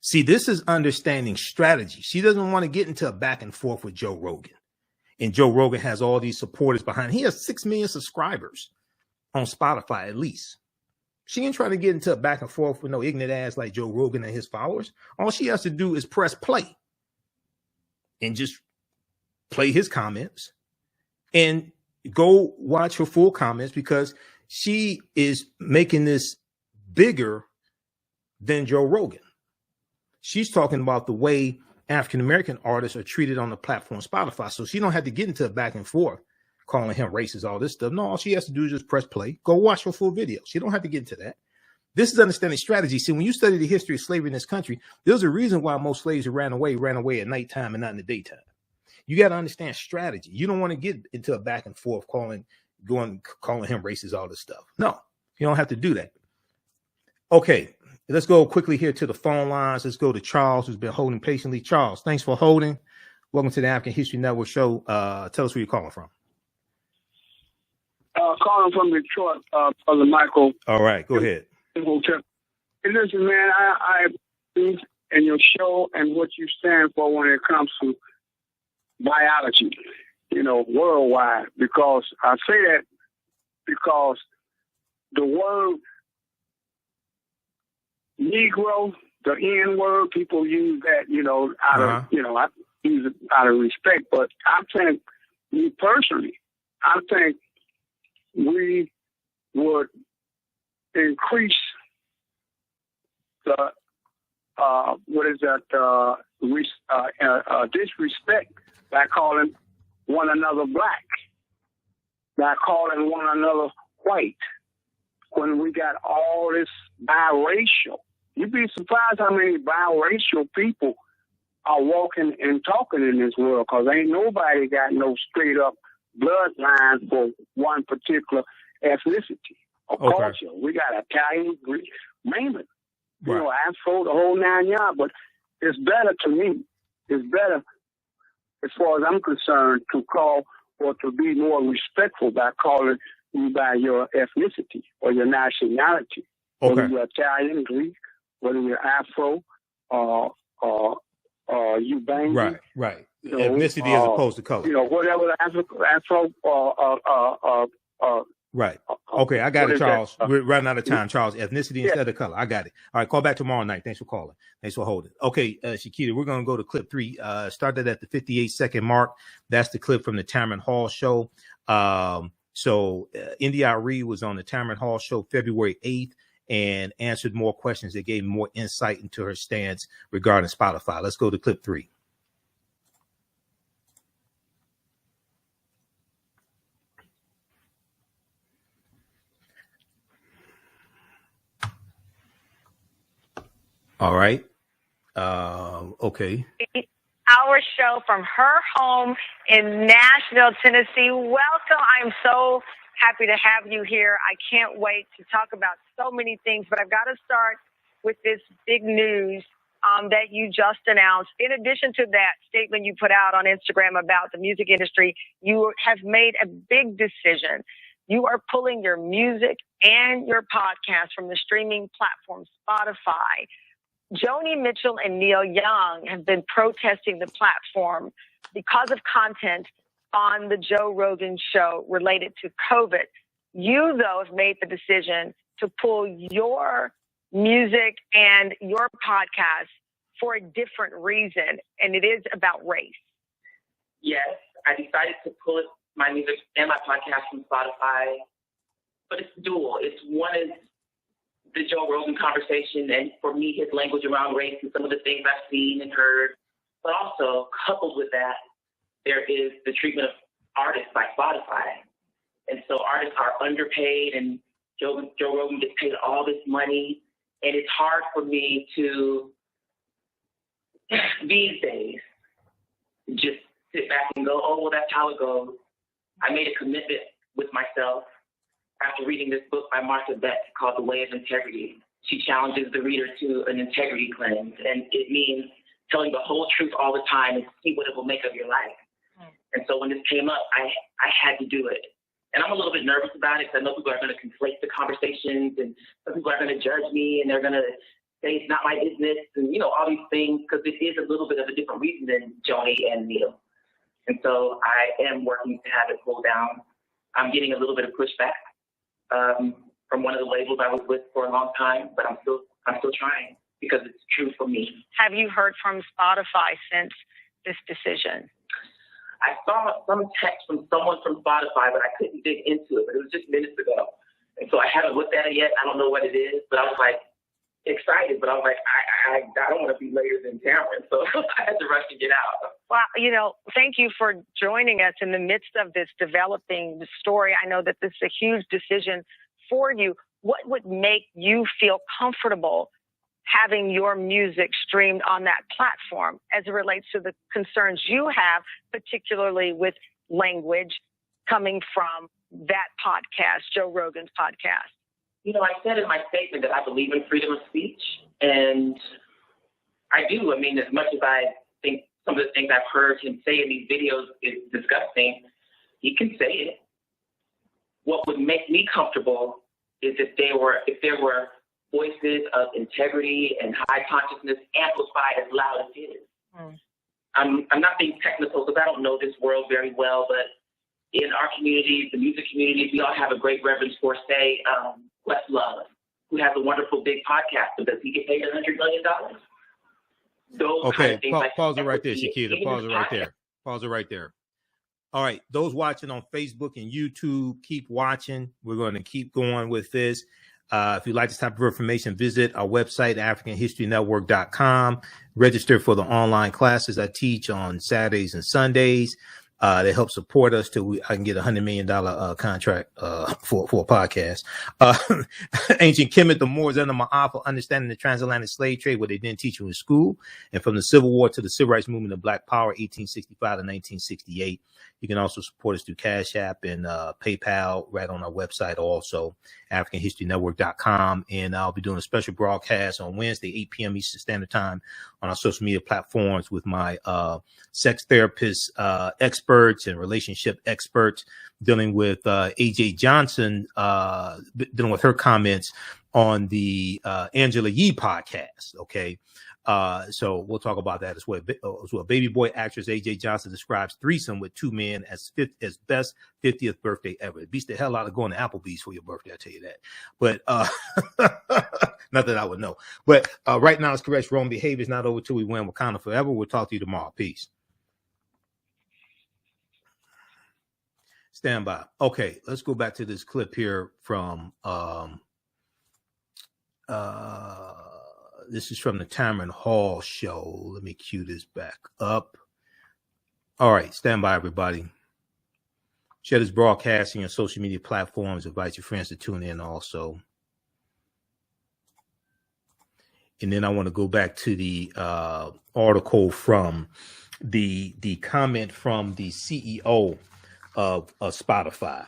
See, this is understanding strategy. She doesn't want to get into a back and forth with Joe Rogan. And Joe Rogan has all these supporters behind him. He has 6 million subscribers on Spotify, at least. She ain't trying to get into a back and forth with no ignorant ass like Joe Rogan and his followers. All she has to do is press play and just play his comments and go watch her full comments, because she is making this bigger than Joe Rogan. She's talking about the way African-American artists are treated on the platform Spotify. So she don't have to get into a back and forth calling him racist, all this stuff. No, all she has to do is just press play, go watch her full video. She don't have to get into that. This is understanding strategy. See, when you study the history of slavery in this country, there's a reason why most slaves who ran away at nighttime and not in the daytime. You got to understand strategy. You don't want to get into a back and forth calling him racist, all this stuff. No, you don't have to do that. Okay, let's go quickly here to the phone lines. Let's go to Charles, who's been holding patiently. Charles, thanks for holding. Welcome to the African History Network show. Tell us where you're calling from. Calling from Detroit, Brother Michael. All right, go ahead. Imhotep. And listen, man, I believe in your show and what you stand for when it comes to biology, worldwide. Because I say that because the word Negro, the N word, people use that, I use it out of respect. But I think, me personally, we would increase the disrespect by calling one another black, by calling one another white. When we got all this biracial, you'd be surprised how many biracial people are walking and talking in this world, because ain't nobody got no straight up bloodline for one particular ethnicity or culture. We got Italian, Greek, mainly, Afro, the whole 9 yards. But it's better to me. It's better, as far as I'm concerned, to call or to be more respectful by calling you by your ethnicity or your nationality. Whether you're Italian, Greek, whether you're Afro, or you Bengali. Right. Ethnicity as opposed to color. Whatever Afro. Right. Okay, I got it, Charles. We're running out of time, Charles. Ethnicity instead of color. I got it. All right, call back tomorrow night. Thanks for calling. Thanks for holding. Okay, Shakita, we're going to go to clip 3. Started at the 58-second mark. That's the clip from the Tamron Hall show. So India Arie was on the Tamron Hall show February 8th and answered more questions that gave more insight into her stance regarding Spotify. Let's go to clip 3. All right. Okay. Our show from her home in Nashville, Tennessee. Welcome. I'm so happy to have you here. I can't wait to talk about so many things, but I've got to start with this big news that you just announced. In addition to that statement you put out on Instagram about the music industry, you have made a big decision. You are pulling your music and your podcast from the streaming platform Spotify. Joni Mitchell and Neil Young have been protesting the platform because of content on the Joe Rogan show related to COVID. You, though, have made the decision to pull your music and your podcast for a different reason, and it is about race. Yes, I decided to pull my music and my podcast from Spotify, but it's dual. It's one is the Joe Rogan conversation, and for me, his language around race and some of the things I've seen and heard. But also, coupled with that, there is the treatment of artists by Spotify. And so artists are underpaid, and Joe Rogan gets paid all this money. And it's hard for me to, these days, just sit back and go, oh, well, that's how it goes. I made a commitment with myself after reading this book by Maafa called The Way of Integrity. She challenges the reader to an integrity cleanse, and it means telling the whole truth all the time and see what it will make of your life. And so when this came up, I had to do it. And I'm a little bit nervous about it because I know people are going to conflate the conversations, and some people are going to judge me, and they're going to say it's not my business, and, you know, all these things, because it is a little bit of a different reason than Joni and Neil. And so I am working to have it pulled down. I'm getting a little bit of pushback from one of the labels I was with for a long time, but I'm still trying because it's true for me. Have you heard from Spotify since this decision? I saw some text from someone from Spotify, but I couldn't dig into it, but it was just minutes ago. And so I haven't looked at it yet. I don't know what it is, but I was like excited, but I was like, I don't want to be later than Cameron, so I had to rush to get out. Well, you know, thank you for joining us in the midst of this developing story. I know that this is a huge decision for you. What would make you feel comfortable having your music streamed on that platform as it relates to the concerns you have, particularly with language coming from that podcast, Joe Rogan's podcast? You know, I said in my statement that I believe in freedom of speech, and I do. I mean, as much as I think some of the things I've heard him say in these videos is disgusting, he can say it. What would make me comfortable is if there were voices of integrity and high consciousness amplified as loud as his. I'm not being technical because I don't know this world very well, but in our communities, the music communities, we all have a great reverence for, say, Questlove, who has a wonderful big podcast, but does he get paid $100 million? Those kind of things. Pause it right there, Shakira. Pause it right there. Pause it right there. All right, those watching on Facebook and YouTube, keep watching. We're going to keep going with this. If you'd like this type of information, visit our website, AfricanHistoryNetwork.com. Register for the online classes I teach on Saturdays and Sundays. They help support us till I can get $100 million contract for a podcast. Ancient Kemet, the Moors and the Maafa, understanding the transatlantic slave trade, what they didn't teach you in school, and from the Civil War to the Civil Rights Movement of Black Power, 1865 to 1968. You can also support us through Cash App and PayPal right on our website, also AfricanHistoryNetwork.com. And I'll be doing a special broadcast on Wednesday, 8 p.m. Eastern Standard Time on our social media platforms with my sex therapist experts and relationship experts, dealing with AJ Johnson, dealing with her comments on the Angela Yee podcast. Okay. So we'll talk about that as well. Baby boy actress AJ Johnson describes threesome with two men as best 50th birthday ever. It beats the hell out of going to Applebee's for your birthday, I'll tell you that. But not that I would know. But right now it's correct. Wrong behavior is not over till we win Wakanda forever. We'll talk to you tomorrow. Peace. Stand by. Okay, let's go back to this clip here from this is from the TheAHNShow show. Let me cue this back up. All right, stand by, everybody. Share this broadcasting on social media platforms. Invite your friends to tune in also. And then I want to go back to the article from the comment from the CEO of Spotify.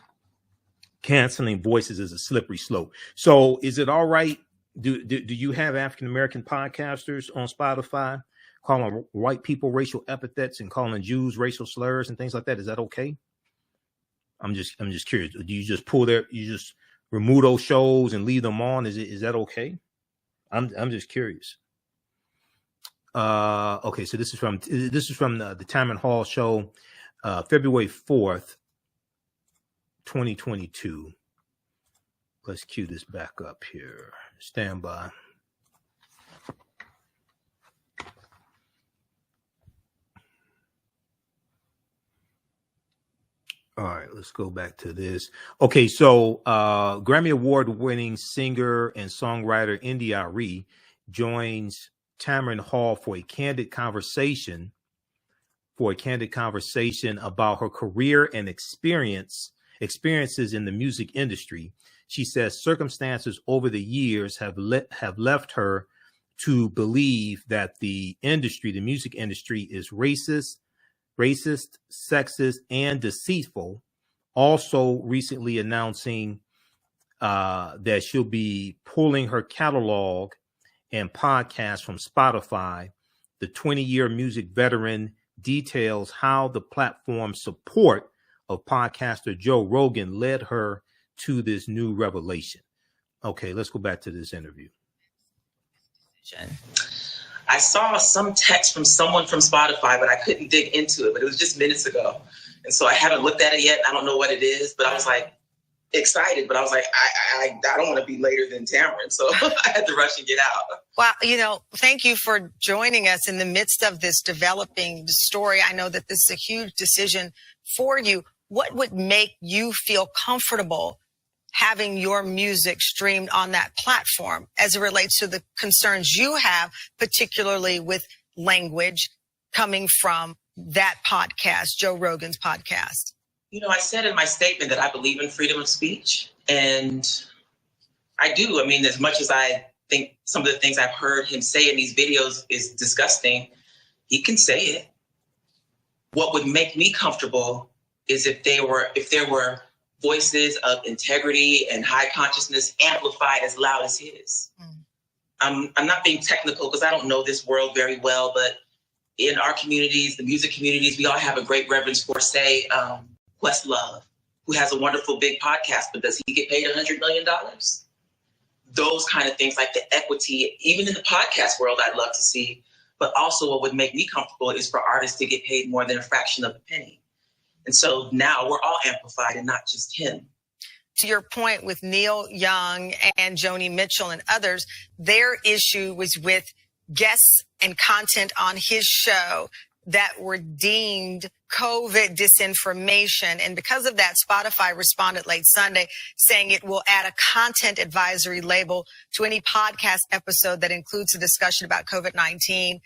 Canceling voices is a slippery slope. So is it all right? Do you have African-American podcasters on Spotify calling white people racial epithets and calling Jews racial slurs and things like that? Is that okay? I'm just curious. Do you just you just remove those shows and leave them on? Is that okay? I'm just curious. Okay, so this is from the TheAHNShow show, February 4th, 2022. Let's cue this back up here. Stand by. All right, let's go back to this. Okay, so Grammy Award-winning singer and songwriter Arie joins TheAHNShow for a candid conversation about her career and experiences in the music industry. She says circumstances over the years have left her to believe that the music industry is racist, sexist, and deceitful. Also recently announcing that she'll be pulling her catalog and podcast from Spotify. The 20-year music veteran details how the platform's support of podcaster Joe Rogan led her to this new revelation. Okay, let's go back to this interview. I saw some text from someone from Spotify, but I couldn't dig into it. But it was just minutes ago. And so I haven't looked at it yet. I don't know what it is, but I was like excited. But I was like, I don't want to be later than Tamron. So I had to rush and get out. Well, thank you for joining us in the midst of this developing story. I know that this is a huge decision for you. What would make you feel comfortable having your music streamed on that platform as it relates to the concerns you have, particularly with language coming from that podcast, Joe Rogan's podcast? I said in my statement that I believe in freedom of speech, and I do. I mean, as much as I think some of the things I've heard him say in these videos is disgusting, he can say it. What would make me comfortable is if there were voices of integrity and high consciousness amplified as loud as his. I'm not being technical because I don't know this world very well, but in our communities, the music communities, we all have a great reverence for, say, Questlove, who has a wonderful big podcast, but does he get paid $100 million? Those kind of things, like the equity, even in the podcast world, I'd love to see. But also what would make me comfortable is for artists to get paid more than a fraction of a penny. And so now we're all amplified and not just him. To your point with Neil Young and Joni Mitchell and others, their issue was with guests and content on his show that were deemed COVID disinformation. And because of that, Spotify responded late Sunday saying it will add a content advisory label to any podcast episode that includes a discussion about COVID-19.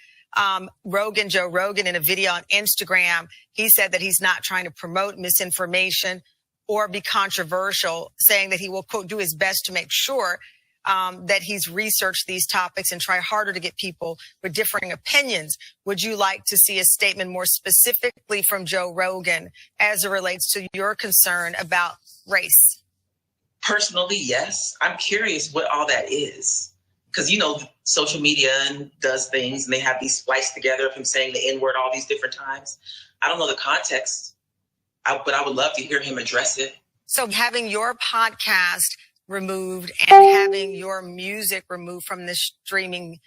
Joe Rogan, in a video on Instagram, he said that he's not trying to promote misinformation or be controversial, saying that he will, quote, do his best to make sure that he's researched these topics and try harder to get people with differing opinions. Would you like to see a statement more specifically from Joe Rogan as it relates to your concern about race? Personally, yes. I'm curious what all that is. Because, social media does things and they have these spliced together of him saying the N-word all these different times. I don't know the context, but I would love to hear him address it. So having your podcast removed and having your music removed from the streaming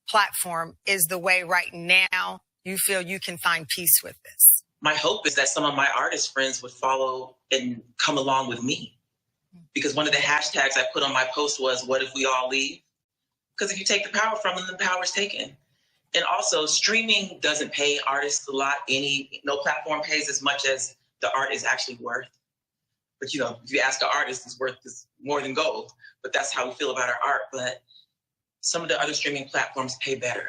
platform is the way right now you feel you can find peace with this? My hope is that some of my artist friends would follow and come along with me. Because one of the hashtags I put on my post was, what if we all leave? Because if you take the power from them, the power is taken. And also, streaming doesn't pay artists a lot. No platform pays as much as the art is actually worth. But, if you ask an artist, it's worth more than gold. But that's how we feel about our art. But some of the other streaming platforms pay better.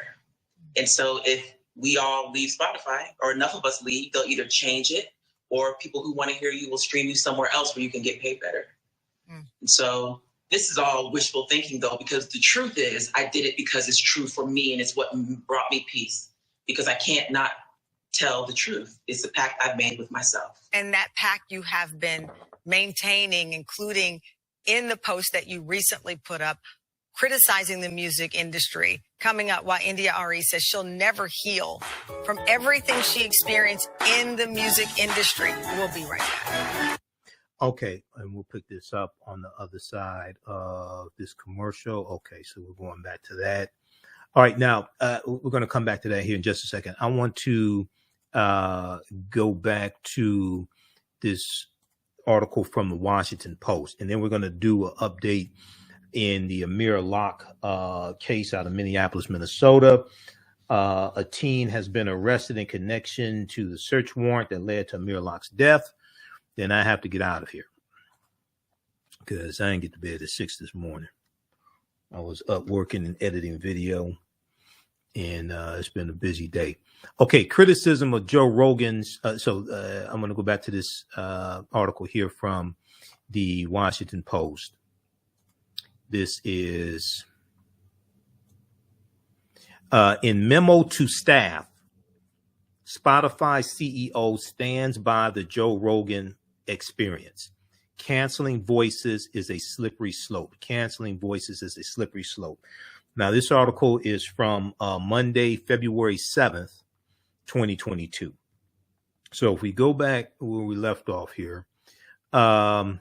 And so if we all leave Spotify, or enough of us leave, they'll either change it, or people who want to hear you will stream you somewhere else where you can get paid better. And so this is all wishful thinking, though, because the truth is I did it because it's true for me and it's what brought me peace, because I can't not tell the truth. It's a pact I've made with myself. And that pact you have been maintaining, including in the post that you recently put up, criticizing the music industry, coming up while Arie says she'll never heal from everything she experienced in the music industry. We'll be right back. Okay, and we'll pick this up on the other side of this commercial. Okay, so we're going back to that. All right, now we're going to come back to that here in just a second. I want to go back to this article from the Washington Post, and then we're going to do an update in the Amir Locke case out of Minneapolis, Minnesota. A teen has been arrested in connection to the search warrant that led to Amir Locke's death. Then I have to get out of here because I didn't get to bed at 6 this morning. I was up working and editing video, and it's been a busy day. Okay, criticism of Joe Rogan's. I'm going to go back to this article here from the Washington Post. This is in memo to staff. Spotify CEO stands by the Joe Rogan experience. Canceling voices is a slippery slope. Canceling voices is a slippery slope. Now, this article is from Monday, February 7th, 2022. So if we go back where we left off here, let's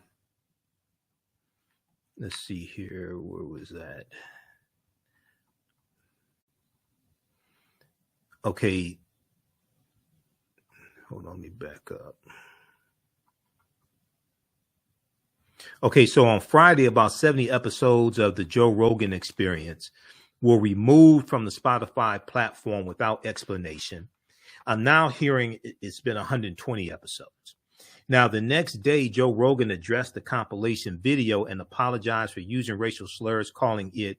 see here. Where was that? Okay. Hold on, let me back up. Okay, so on Friday, about 70 episodes of the Joe Rogan Experience were removed from the Spotify platform without explanation. I'm now hearing it's been 120 episodes. Now, the next day, Joe Rogan addressed the compilation video and apologized for using racial slurs, calling it,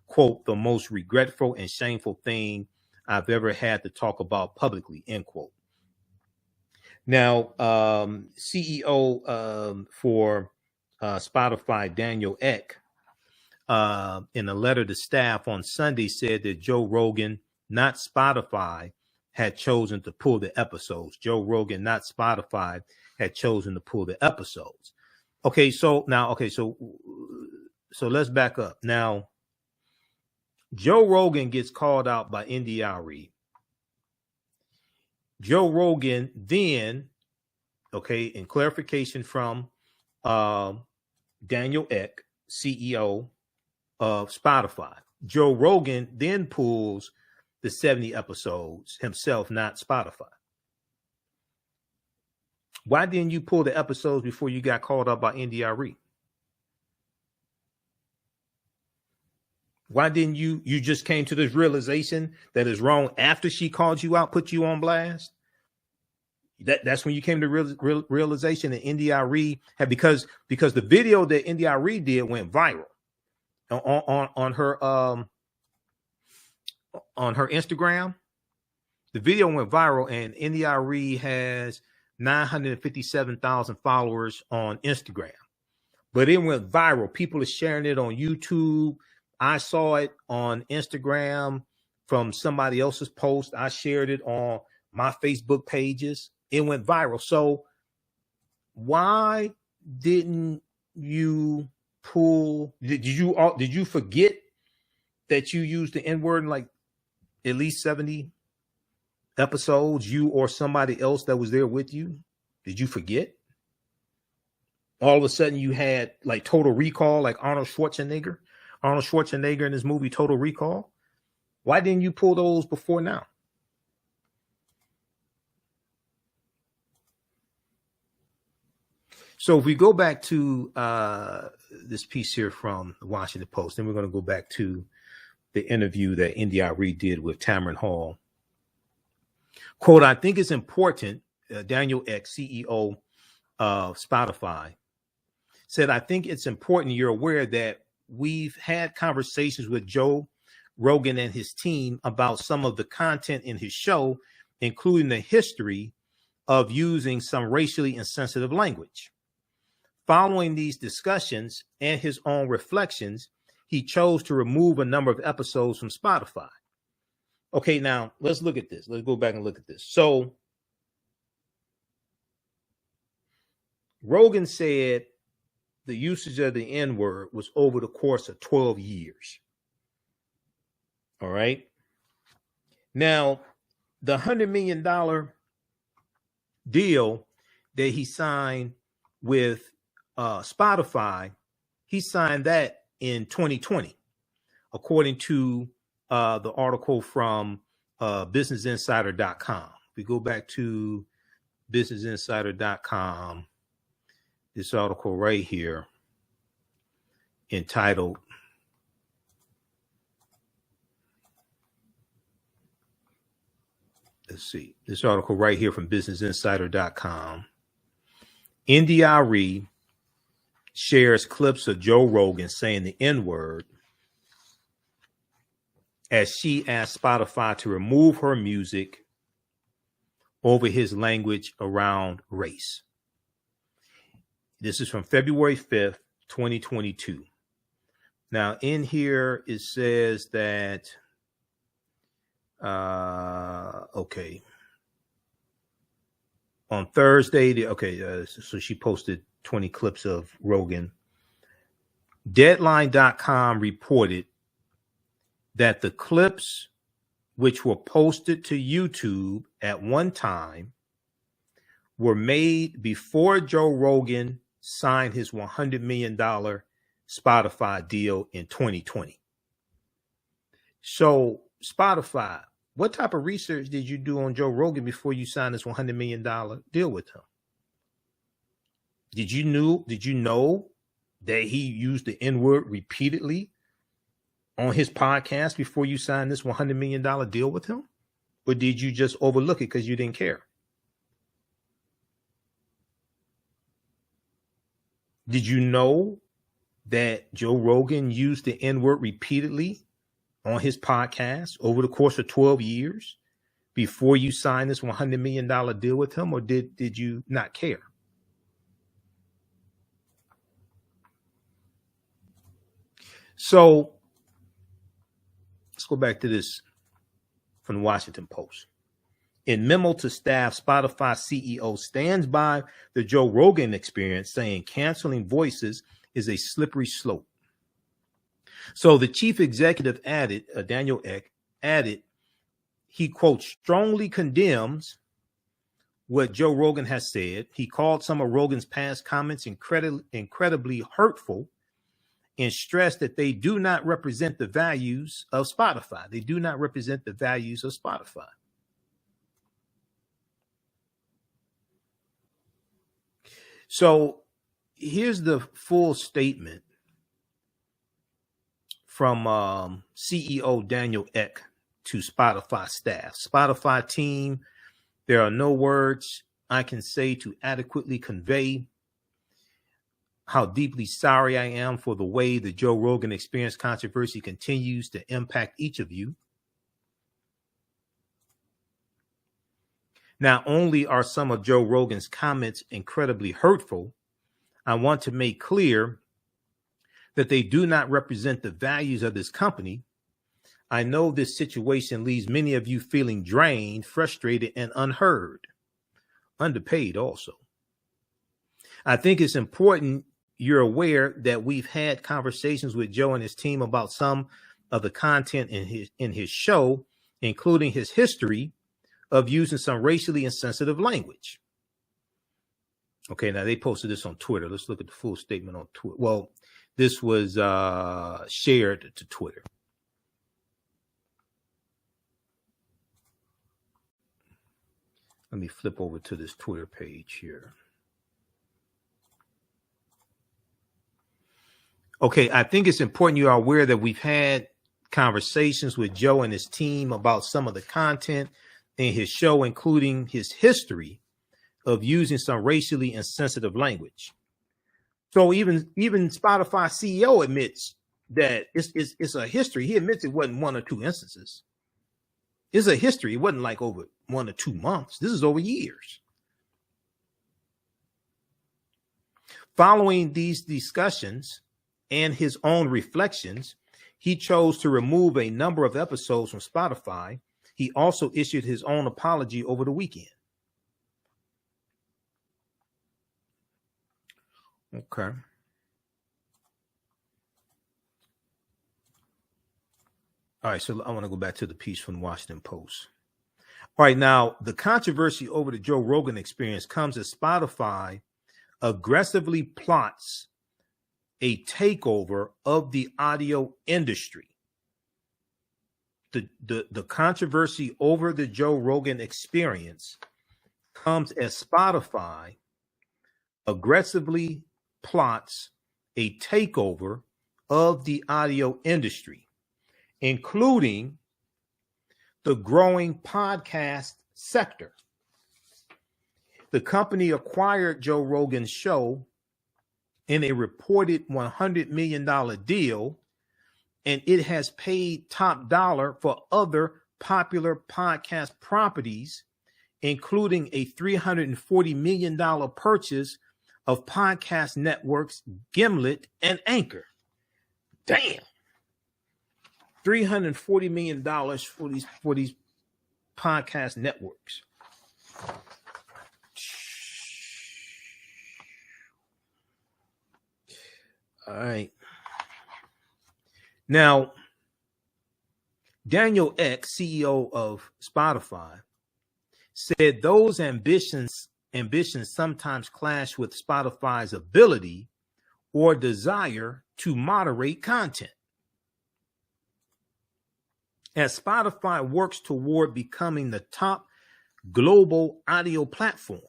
quote, the most regretful and shameful thing I've ever had to talk about publicly, end quote. Now, CEO for Spotify, Daniel Ek, in a letter to staff on Sunday, said that Joe Rogan, not Spotify, had chosen to pull the episodes. Joe Rogan, not Spotify, had chosen to pull the episodes. Okay, so let's back up. Now, Joe Rogan gets called out by Arie. Joe Rogan then, okay, in clarification from Daniel Ek, CEO of Spotify, Joe Rogan then pulls the 70 episodes himself, not Spotify. Why didn't you pull the episodes before you got called out by Arie? Why didn't you just came to this realization that is wrong after she called you out, put you on blast? That's when you came to realization that Arie had, because the video that Arie did went viral on her Instagram. The video went viral, and Arie has 957,000 followers on Instagram, but it went viral. People are sharing it on YouTube. I saw it on Instagram from somebody else's post. I shared it on my Facebook pages. It went viral. So why didn't you pull? Did you forget that you used the N-word in like at least 70 episodes, you or somebody else that was there with you? Did you forget? All of a sudden you had like Total Recall, like Arnold Schwarzenegger in his movie Total Recall. Why didn't you pull those before now? So if we go back to this piece here from the Washington Post, then we're going to go back to the interview that Arie did with Tamron Hall. Quote, I think it's important, Daniel Ek, CEO of Spotify, said, I think it's important you're aware that we've had conversations with Joe Rogan and his team about some of the content in his show, including the history of using some racially insensitive language. Following these discussions and his own reflections, he chose to remove a number of episodes from Spotify. Okay, now let's look at this. Let's go back and look at this. So Rogan said the usage of the N-word was over the course of 12 years. All right. Now, the $100 million deal that he signed with Spotify, he signed that in 2020, according to the article from businessinsider.com. If we go back to businessinsider.com, this article right here entitled this article right here from businessinsider.com. Arie shares clips of Joe Rogan saying the N-word as she asked Spotify to remove her music over his language around race. This is from February 5th, 2022. Now, in here, it says that, okay, on Thursday, so she posted 20 clips of Rogan. Deadline.com reported that the clips, which were posted to YouTube at one time, were made before Joe Rogan signed his $100 million Spotify deal in 2020. So Spotify, What type of research did you do on Joe Rogan before you signed this $100 million deal with him? Did you know that he used the N-word repeatedly on his podcast before you signed this $100 million deal with him? Or did you just overlook it because you didn't care? Did you know that Joe Rogan used the N-word repeatedly on his podcast over the course of 12 years before you signed this $100 million deal with him? Or did you not care? So let's go back to this from the Washington Post. In memo to staff, Spotify CEO stands by the Joe Rogan experience, saying canceling voices is a slippery slope. So the chief executive added, Daniel Ek, added, he, quote, strongly condemns what Joe Rogan has said. He called some of Rogan's past comments incredibly hurtful and stressed that they do not represent the values of Spotify. They do not represent the values of Spotify. So here's the full statement from CEO Daniel Ek to Spotify staff. Spotify team, there are no words I can say to adequately convey how deeply sorry I am for the way the Joe Rogan experience controversy continues to impact each of you. Not only are some of Joe Rogan's comments incredibly hurtful, I want to make clear that they do not represent the values of this company. I know this situation leaves many of you feeling drained, frustrated, and unheard, underpaid also. I think it's important you're aware that we've had conversations with Joe and his team about some of the content in his show, including his history of using some racially insensitive language. Okay, now they posted this on Twitter. Let's look at the full statement on Twitter. Well, this was shared to Twitter. Let me flip over to this Twitter page here. Okay, I think it's important you are aware that we've had conversations with Joe and his team about some of the content in his show, including his history of using some racially insensitive language. So even Spotify CEO admits that it's a history. He admits it wasn't one or two instances. It's a history. It wasn't like over 1 or 2 months. This is over years. Following these discussions and his own reflections, he chose to remove a number of episodes from Spotify. He also issued his own apology over the weekend. Okay. All right, so I want to go back to the piece from the Washington Post. All right, now the controversy over the Joe Rogan experience comes as Spotify aggressively plots a takeover of the audio industry. The controversy over the Joe Rogan experience comes as Spotify aggressively plots a takeover of the audio industry, including the growing podcast sector. The company acquired Joe Rogan's show in a reported $100 million deal, and it has paid top dollar for other popular podcast properties, including a $340 million purchase of podcast networks Gimlet and Anchor. Damn. $340 million for these podcast networks. All right. Now, Daniel Ek, CEO of Spotify, said those ambitions sometimes clash with Spotify's ability or desire to moderate content. as Spotify works toward becoming the top global audio platform.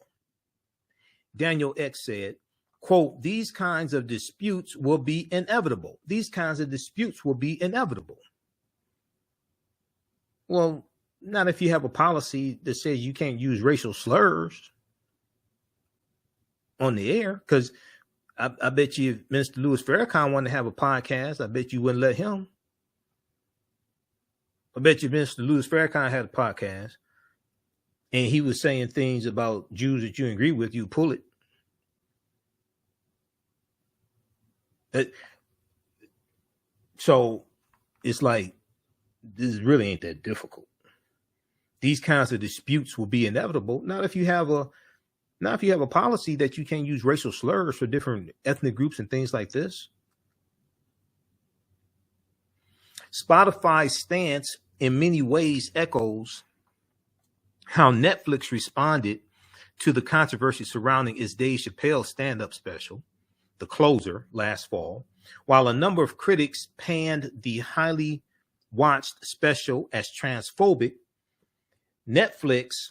Daniel X said, quote, these kinds of disputes will be inevitable. These kinds of disputes will be inevitable. Well, not if you have a policy that says you can't use racial slurs on the air, because I bet you if Mr. Louis Farrakhan wanted to have a podcast, I bet you wouldn't let him. I bet you if Mr. Louis Farrakhan had a podcast and he was saying things about Jews that you agree with, you pull it. So it's like, this really ain't that difficult. These kinds of disputes will be inevitable. Not if you have a policy that you can't use racial slurs for different ethnic groups and things like this. Spotify's stance in many ways echoes how Netflix responded to the controversy surrounding its Dave Chappelle stand-up special, The Closer, last fall. While a number of critics panned the highly watched special as transphobic, Netflix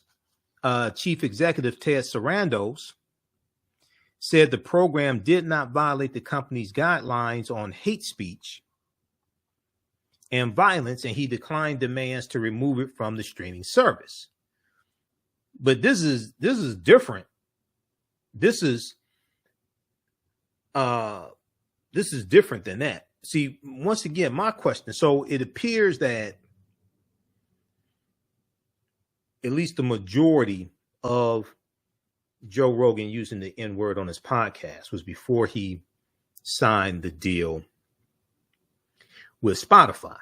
chief executive Ted Sarandos said the program did not violate the company's guidelines on hate speech and violence, and he declined demands to remove it from the streaming service. But this is different. This is different than that. See, once again, my question. So it appears that at least the majority of Joe Rogan using the N-word on his podcast was before he signed the deal with Spotify.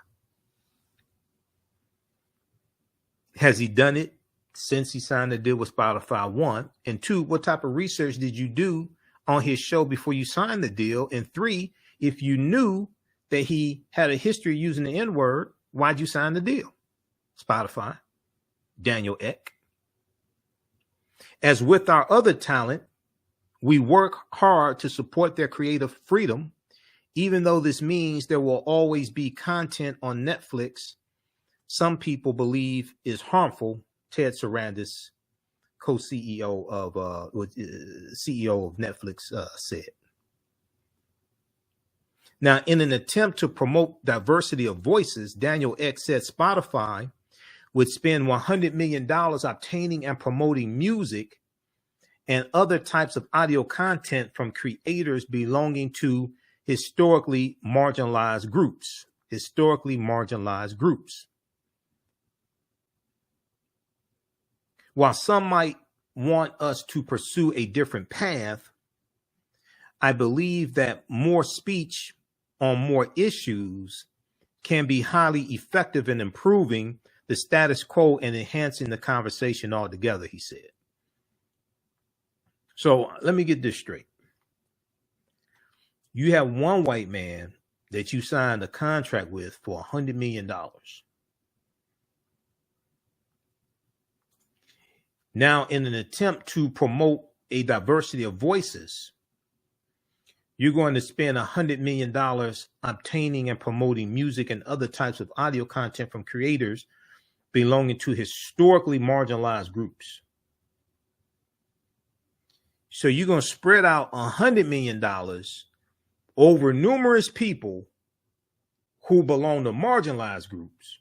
Has he done it since he signed the deal with Spotify? One. And two, what type of research did you do on his show before you signed the deal? And three, if you knew that he had a history using the N-word, why'd you sign the deal? Spotify. Daniel Eck. As with our other talent, we work hard to support their creative freedom, even though this means there will always be content on Netflix some people believe is harmful, Ted Sarandos, co-CEO of CEO of Netflix, said. Now, in an attempt to promote diversity of voices, Daniel X said Spotify would spend $100 million obtaining and promoting music and other types of audio content from creators belonging to historically marginalized groups. Historically marginalized groups. While some might want us to pursue a different path, I believe that more speech on more issues can be highly effective in improving the status quo and enhancing the conversation altogether, he said. So let me get this straight. You have one white man that you signed a contract with for $100 million. Now, in an attempt to promote a diversity of voices, you're going to spend $100 million obtaining and promoting music and other types of audio content from creators belonging to historically marginalized groups. So you're going to spread out $100 million over numerous people who belong to marginalized groups.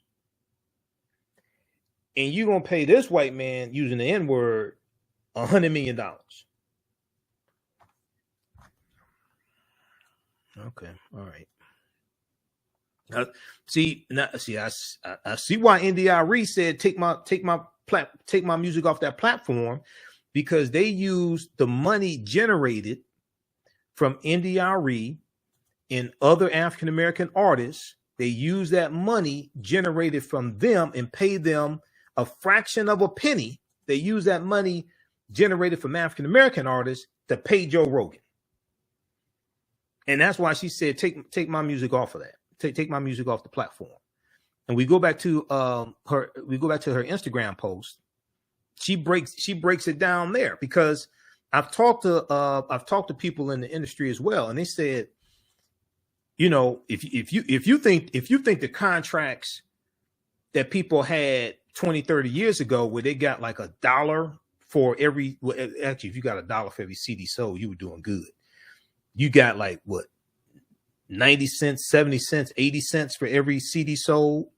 And you're going to pay this white man using the N-word $100 million. Okay. All right. I see why Arie said take my music off that platform, because they use the money generated from Arie and other African American artists. They use that money generated from them and pay them a fraction of a penny. They use that money generated from African American artists to pay Joe Rogan. And that's why she said, take my music off of that. Take my music off the platform. And we go back to her Instagram post. She breaks it down there, because I've talked to people in the industry as well, and they said, you know, if you think the contracts that people had 20, 30 years ago where they got like $1 for every, well, actually, if you got $1 for every CD sold, you were doing good. You got like what, 90 cents, 70 cents, 80 cents for every CD sold.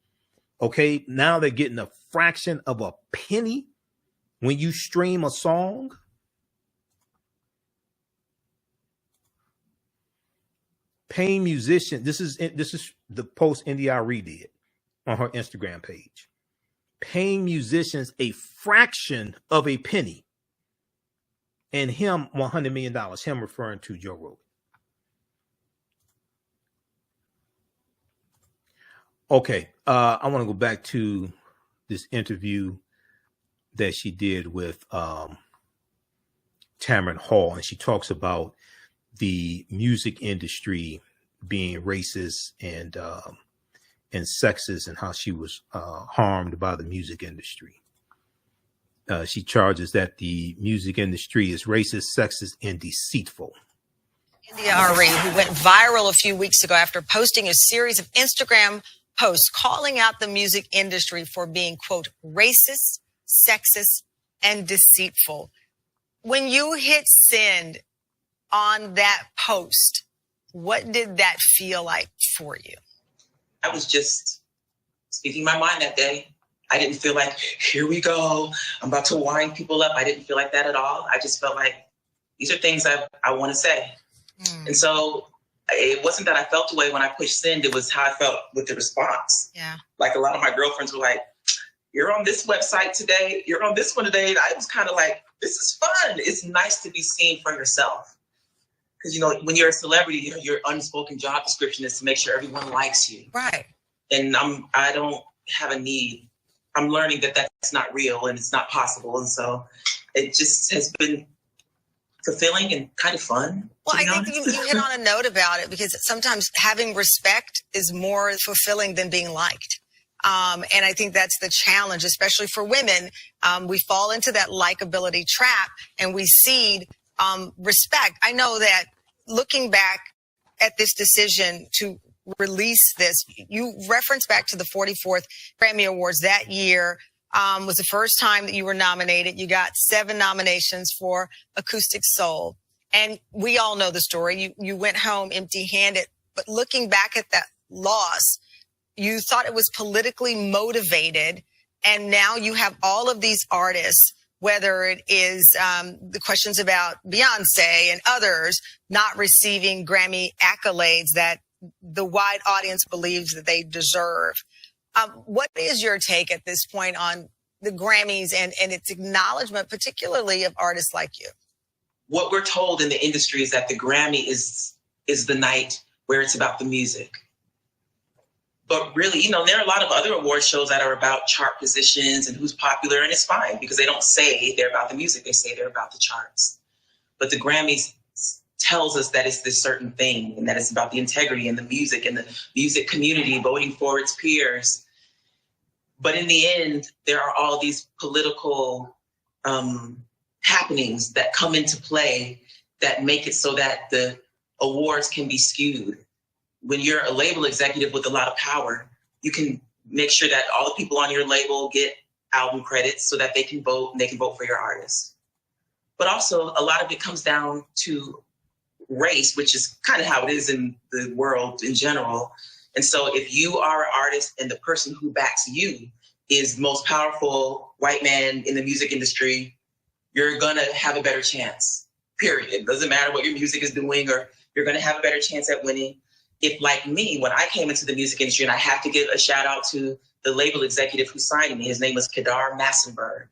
Okay. Now they're getting a fraction of a penny when you stream a song. Paying musicians. This is the post Arie did on her Instagram page. Paying musicians a fraction of a penny, and him $100 million. Him referring to Joe Rogan. Okay, I want to go back to this interview that she did with Tamron Hall, and she talks about the music industry being racist and sexist, and how she was harmed by the music industry. She charges that the music industry is racist, sexist, and deceitful. Arie, who went viral a few weeks ago after posting a series of Instagram posts calling out the music industry for being, quote, racist, sexist, and deceitful. When you hit send on that post, what did that feel like for you? I was just speaking my mind that day. I didn't feel like, here we go, I'm about to wind people up. I didn't feel like that at all. I just felt like these are things I want to say. And so it wasn't that I felt the way when I pushed send, it was how I felt with the response. Yeah. Like a lot of my girlfriends were like, you're on this website today, you're on this one today. And I was kind of like, this is fun. It's nice to be seen for yourself. Because, you know, when you're a celebrity, your unspoken job description is to make sure everyone likes you. Right. And I don't have a need. I'm learning that that's not real and it's not possible. And so it just has been fulfilling and kind of fun. Well, I think you hit on a note about it, because sometimes having respect is more fulfilling than being liked. And I think that's the challenge, especially for women. We fall into that likability trap and we cede respect. I know that looking back at this decision to release this, you reference back to the 44th Grammy Awards that year. Was the first time that you were nominated. You got 7 nominations for Acoustic Soul. And we all know the story. You went home empty-handed. But looking back at that loss, you thought it was politically motivated. And now you have all of these artists, whether it is the questions about Beyonce and others not receiving Grammy accolades that the wide audience believes that they deserve. What is your take at this point on the Grammys and its acknowledgement, particularly of artists like you? What we're told in the industry is that the Grammy is the night where it's about the music. But really, you know, there are a lot of other award shows that are about chart positions and who's popular, and it's fine because they don't say they're about the music. They say they're about the charts. But the Grammys tells us that it's this certain thing and that it's about the integrity and the music community voting for its peers. But in the end, there are all these political happenings that come into play that make it so that the awards can be skewed. When you're a label executive with a lot of power, you can make sure that all the people on your label get album credits so that they can vote and they can vote for your artist. But also a lot of it comes down to race, which is kind of how it is in the world in general. And so if you are an artist and the person who backs you is the most powerful white man in the music industry, you're going to have a better chance, period. It doesn't matter what your music is doing, or you're going to have a better chance at winning. If, like me, when I came into the music industry, and I have to give a shout out to the label executive who signed me, his name was Kedar Massenberg.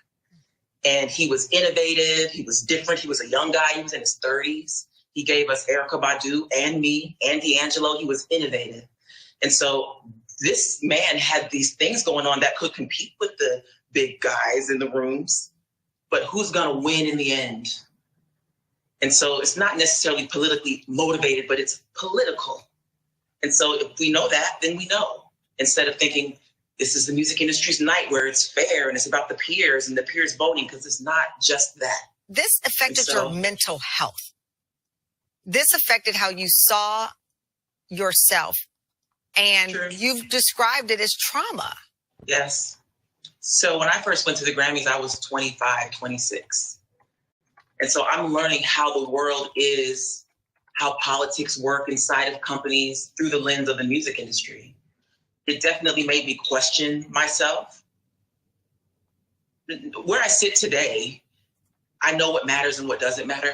And he was innovative, he was different, he was a young guy, he was in his 30s. He gave us Erykah Badu and me and D'Angelo. He was innovative. And so this man had these things going on that could compete with the big guys in the rooms. But who's going to win in the end? And so it's not necessarily politically motivated, but it's political. And so if we know that, then we know. Instead of thinking this is the music industry's night where it's fair and it's about the peers and the peers voting, because it's not just that. This affected your mental health. This affected how you saw yourself. And you've described it as trauma. Yes. So when I first went to the Grammys, I was 25, 26. And so I'm learning how the world is, how politics work inside of companies through the lens of the music industry. It definitely made me question myself. Where I sit today, I know what matters and what doesn't matter.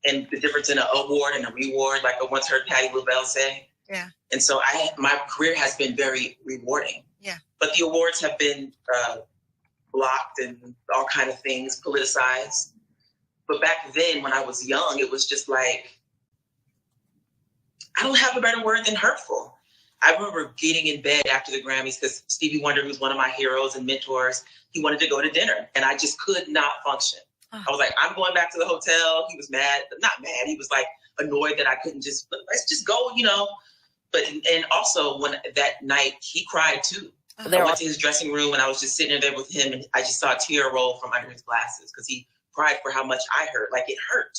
And the difference in an award and a reward, like I once heard Patti LaBelle say. Yeah. And so my career has been very rewarding. Yeah. But the awards have been blocked and all kind of things, politicized. But back then, when I was young, it was just like, I don't have a better word than hurtful. I remember getting in bed after the Grammys because Stevie Wonder, who's one of my heroes and mentors, he wanted to go to dinner and I just could not function. I was like, I'm going back to the hotel. He was mad, not mad. He was like annoyed that I couldn't just, let's just go, you know. But, and also when that night he cried too. I went to his dressing room and I was just sitting there with him and I just saw a tear roll from under his glasses because he cried for how much I hurt, like it hurt.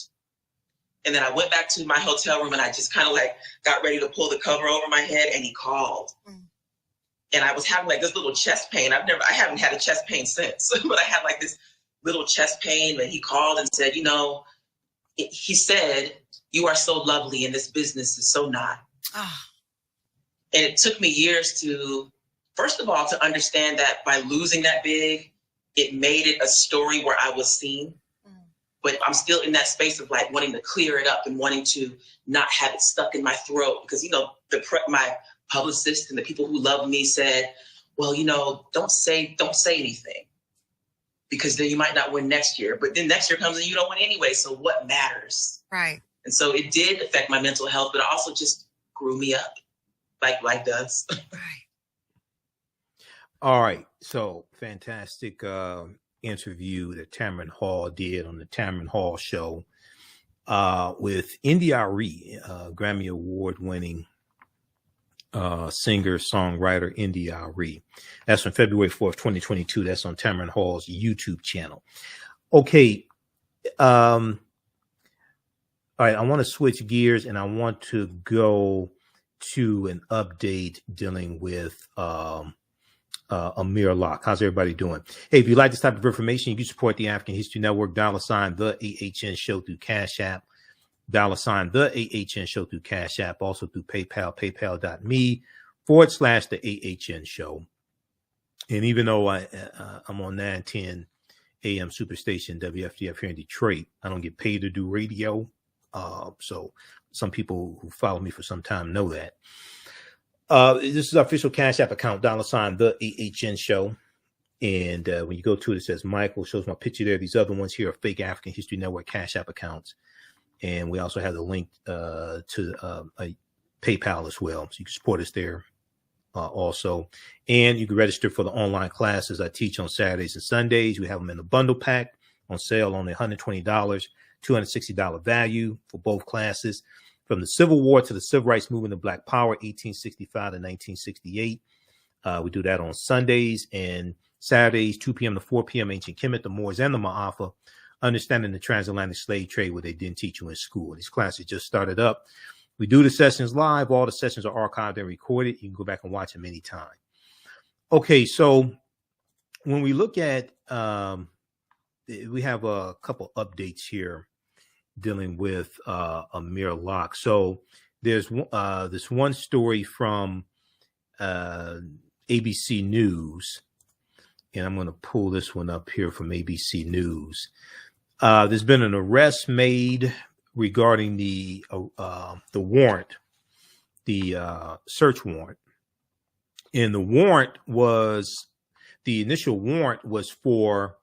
And then I went back to my hotel room and I just kind of like got ready to pull the cover over my head and he called. And I was having like this little chest pain. I haven't had a chest pain since, but I had like this little chest pain and he called and said, you know, he said, you are so lovely and this business is so not. And it took me years to, first of all, to understand that by losing that big, it made it a story where I was seen. But I'm still in that space of like wanting to clear it up and wanting to not have it stuck in my throat because, you know, my publicist and the people who love me said, well, you know, don't say anything because then you might not win next year. But then next year comes and you don't win anyway. So what matters? Right. And so it did affect my mental health, but it also just grew me up like life does. All right. So fantastic interview that Tamron Hall did on the Tamron Hall show with Arie, Grammy Award winning singer, songwriter Arie. That's on February 4th, 2022. That's on Tamron Hall's YouTube channel. Okay. All right. I want to switch gears and I want to go to an update dealing with Amir Locke. How's everybody doing? Hey, if you like this type of information, you can support the African History Network, $ the AHN show through Cash App, $ the AHN show through Cash App, also through PayPal, paypal.me / the AHN show. And even though I'm on 910 AM Superstation WFDF here in Detroit, I don't get paid to do radio. So some people who follow me for some time know that. This is our official Cash App account, $ the AHN show. And when you go to it, it says Michael, shows my picture there. These other ones here are fake African History Network Cash App accounts. And we also have the link to a PayPal as well. So you can support us there also. And you can register for the online classes I teach on Saturdays and Sundays. We have them in the bundle pack on sale, only $120, $260 value for both classes. From the Civil War to the Civil Rights Movement of Black Power, 1865 to 1968. We do that on Sundays and Saturdays, 2 p.m. to 4 p.m. Ancient Kemet, the Moors, and the Maafa. Understanding the transatlantic slave trade, where they didn't teach you in school. These classes just started up. We do the sessions live. All the sessions are archived and recorded. You can go back and watch them anytime. Okay, so when we look at, we have a couple updates here dealing with Amir Locke. So there's this one story from ABC News, and I'm going to pull this one up here from ABC News. There's been an arrest made regarding the warrant, the search warrant, and the initial warrant was for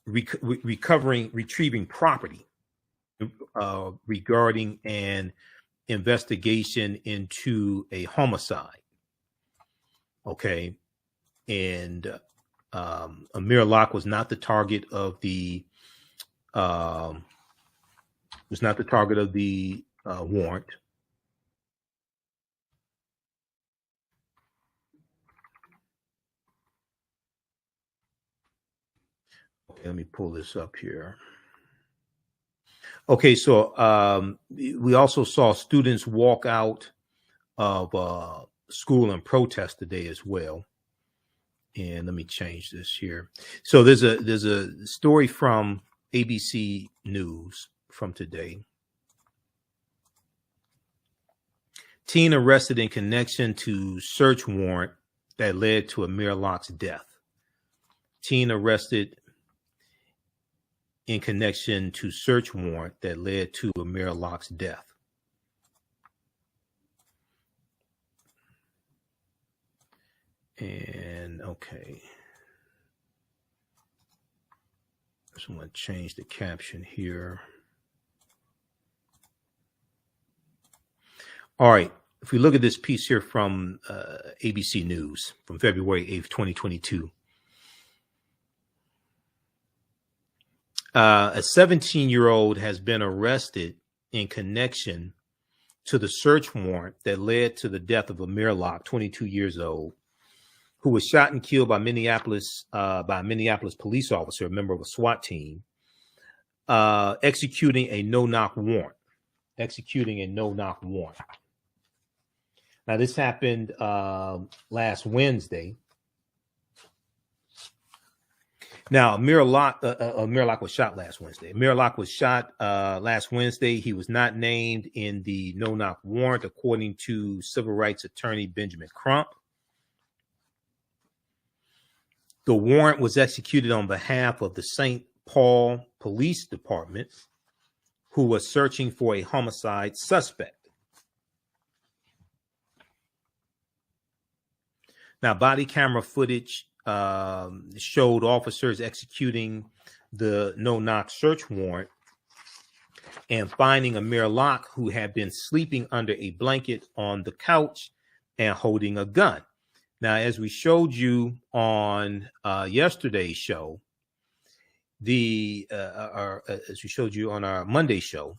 retrieving property regarding an investigation into a homicide. Okay. And Amir Locke was not the target of the warrant. Okay, let me pull this up here. Okay, so we also saw students walk out of school and protest today as well. And let me change this here. So there's a story from ABC News from today. Teen arrested in connection to search warrant that led to Amir Locke's death. Teen arrested in connection to search warrant that led to Amir Locke's death. And okay. So I'm going to change the caption here. All right. If we look at this piece here from ABC News from February 8th, 2022. A 17-year-old has been arrested in connection to the search warrant that led to the death of Amir Locke, 22 years old, who was shot and killed by a Minneapolis police officer, a member of a SWAT team, executing a no-knock warrant. Now, this happened last Wednesday. Now, Amir Locke was shot last Wednesday. Amir Locke was shot last Wednesday. He was not named in the no-knock warrant, according to civil rights attorney Benjamin Crump. The warrant was executed on behalf of the St. Paul Police Department, who was searching for a homicide suspect. Now, body camera footage showed officers executing the no-knock search warrant and finding Amir Locke, who had been sleeping under a blanket on the couch and holding a gun. Now, as we showed you on yesterday's show, as we showed you on our Monday show,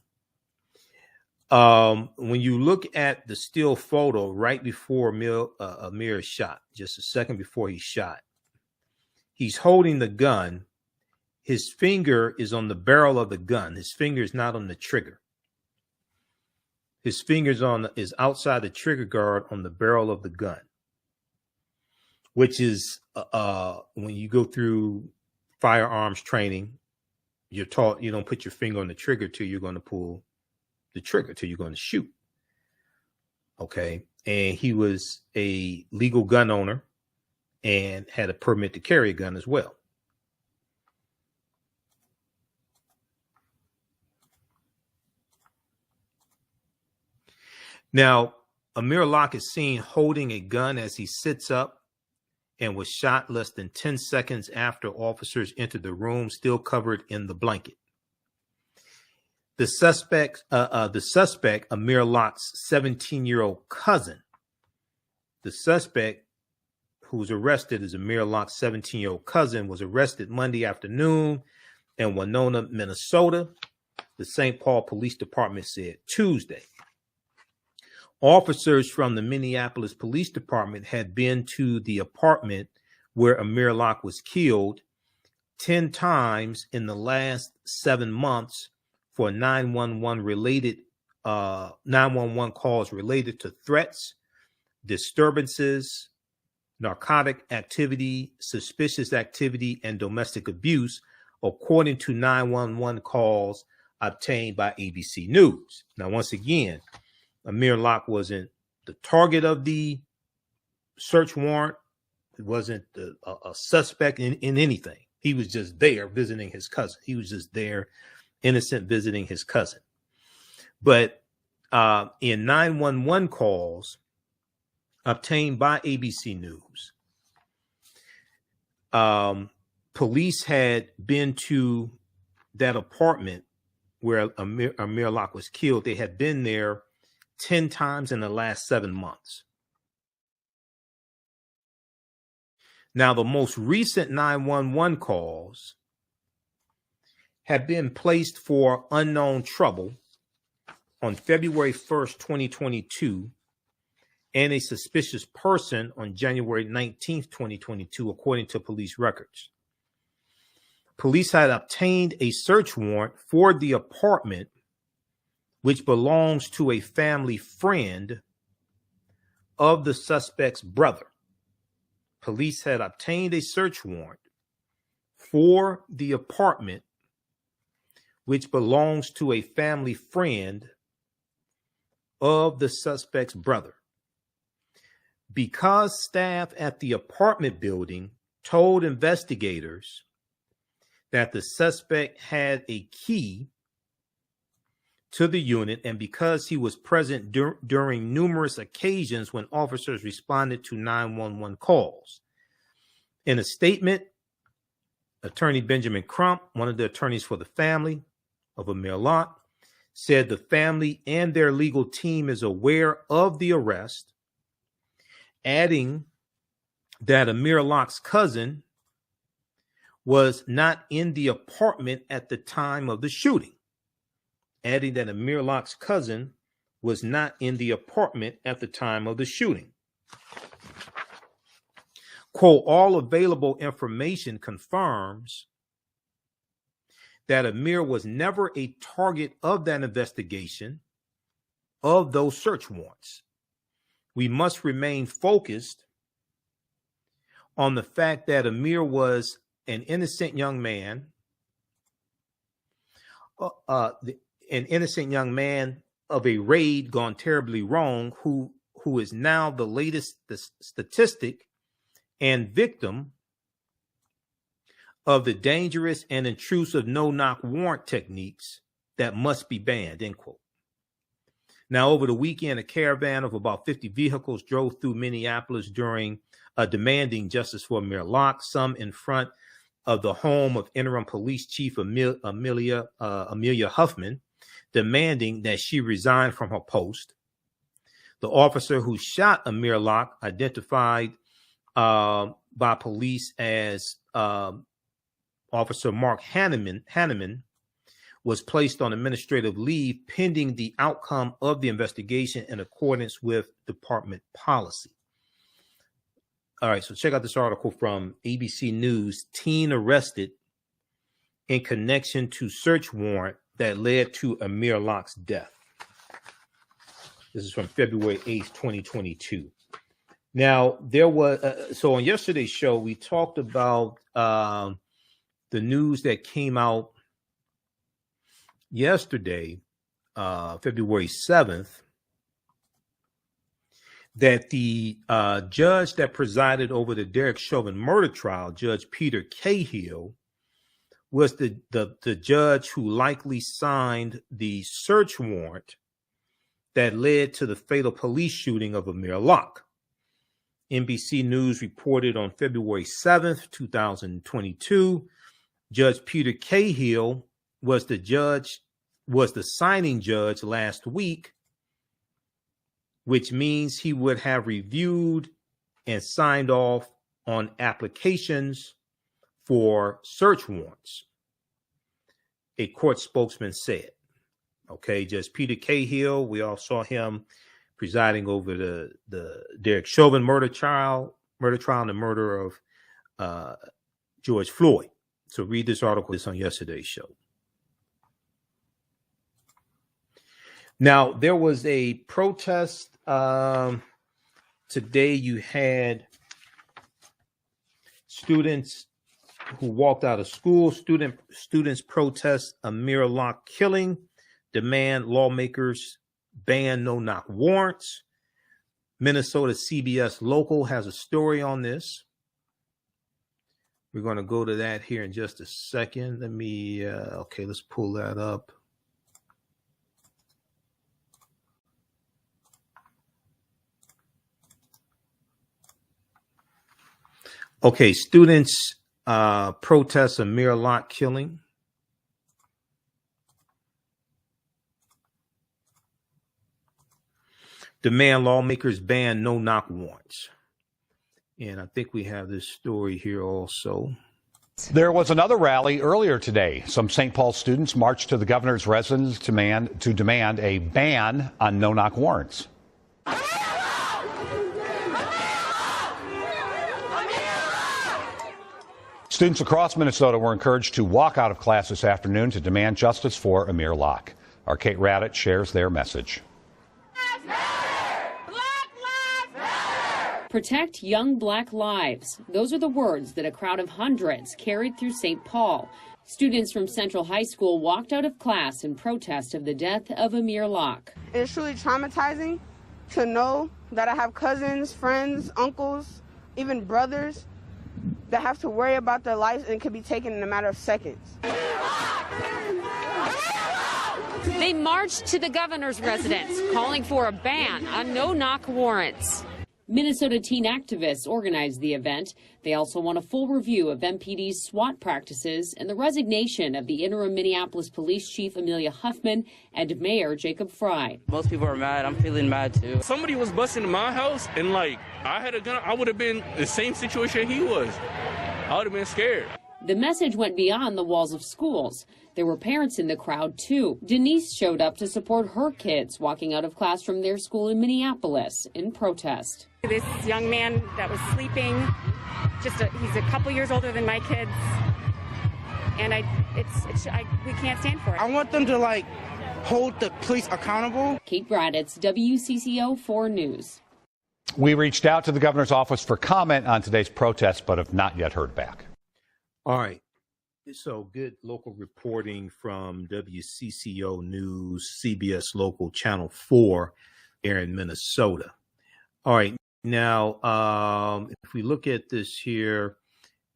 when you look at the still photo right before Amir is shot, just a second before he's shot, he's holding the gun. His finger is on the barrel of the gun. His finger is not on the trigger. His finger's is outside the trigger guard on the barrel of the gun, which is when you go through firearms training, you're taught you don't put your finger on the trigger till you're going to pull the trigger, till you're going to shoot. Okay. And he was a legal gun owner and had a permit to carry a gun as well. Now, Amir Locke is seen holding a gun as he sits up and was shot less than 10 seconds after officers entered the room, still covered in the blanket. The suspect, Amir Locke's 17-year-old cousin. The suspect who was arrested as Amir Locke's 17-year-old cousin was arrested Monday afternoon in Winona, Minnesota, the St. Paul Police Department said Tuesday. Officers from the Minneapolis Police Department had been to the apartment where Amir Locke was killed 10 times in the last 7 months for 911 calls related to threats, disturbances, narcotic activity, suspicious activity, and domestic abuse, according to 911 calls obtained by ABC News. Now, once again, Amir Locke wasn't the target of the search warrant. It wasn't a suspect in anything. He was just there visiting his cousin. He was just there, innocent, visiting his cousin. But in 911 calls obtained by ABC News, police had been to that apartment where Amir Locke was killed. They had been there 10 times in the last 7 months. Now, the most recent 911 calls have been placed for unknown trouble on February 1st, 2022, and a suspicious person on January 19th, 2022, according to police records. Police had obtained a search warrant for the apartment, which belongs to a family friend of the suspect's brother. Police had obtained a search warrant for the apartment, which belongs to a family friend of the suspect's brother. Because staff at the apartment building told investigators that the suspect had a key to the unit, and because he was present during numerous occasions when officers responded to 911 calls. In a statement, Attorney Benjamin Crump, one of the attorneys for the family of Amir Locke, said the family and their legal team is aware of the arrest, adding that Amir Locke's cousin was not in the apartment at the time of the shooting. Adding that Amir Locke's cousin was not in the apartment at the time of the shooting. Quote, all available information confirms that Amir was never a target of that investigation of those search warrants. We must remain focused on the fact that Amir was an innocent young man, an innocent young man of a raid gone terribly wrong, who is now the latest statistic and victim of the dangerous and intrusive no-knock warrant techniques that must be banned, end quote. Now, over the weekend, a caravan of about 50 vehicles drove through Minneapolis demanding justice for Amir Locke, some in front of the home of interim police chief Amelia Huffman, demanding that she resign from her post. The officer who shot Amir Locke, identified by police as Officer Mark Hanneman, was placed on administrative leave pending the outcome of the investigation in accordance with department policy. All right, so check out this article from ABC News. Teen arrested in connection to search warrant that led to Amir Locke's death. This is from February 8th, 2022. Now, there was, so on yesterday's show, we talked about the news that came out yesterday, February 7th, that the judge that presided over the Derek Chauvin murder trial, Judge Peter Cahill, was the judge who likely signed the search warrant that led to the fatal police shooting of Amir Locke. NBC News reported on February 7th, 2022, Judge Peter Cahill was the signing judge last week, which means he would have reviewed and signed off on applications for search warrants, a court spokesman said. Okay, Judge Peter Cahill, we all saw him presiding over the Derek Chauvin murder trial and the murder of George Floyd. So read this article. It's on yesterday's show. Now, there was a protest. Today you had students who walked out of school. Students protest Amir Locke killing, demand lawmakers ban no-knock warrants. Minnesota CBS Local has a story on this. We're going to go to that here in just a second. Let's pull that up. Okay, students protest Amir Locke killing. Demand lawmakers ban no-knock warrants. And I think we have this story here also. There was another rally earlier today. Some St. Paul students marched to the governor's residence to demand a ban on no-knock warrants. Students across Minnesota were encouraged to walk out of class this afternoon to demand justice for Amir Locke. Our Kate Raddick shares their message. Protect young black lives. Those are the words that a crowd of hundreds carried through St. Paul. Students from Central High School walked out of class in protest of the death of Amir Locke. It's truly traumatizing to know that I have cousins, friends, uncles, even brothers that have to worry about their lives and can be taken in a matter of seconds. They marched to the governor's residence, calling for a ban on no-knock warrants. Minnesota teen activists organized the event. They also want a full review of MPD's SWAT practices and the resignation of the interim Minneapolis Police Chief Amelia Huffman and Mayor Jacob Fry. Most people are mad. I'm feeling mad too. Somebody was busting in my house and like I had a gun. I would have been the same situation he was. I would have been scared. The message went beyond the walls of schools. There were parents in the crowd, too. Denise showed up to support her kids walking out of class from their school in Minneapolis in protest. This young man that was sleeping, he's a couple years older than my kids, and we can't stand for it. I want them to hold the police accountable. Kate Braditz, WCCO 4 News. We reached out to the governor's office for comment on today's protest, but have not yet heard back. All right. So good local reporting from WCCO News, CBS Local Channel 4 here in Minnesota. All right. Now, if we look at this here,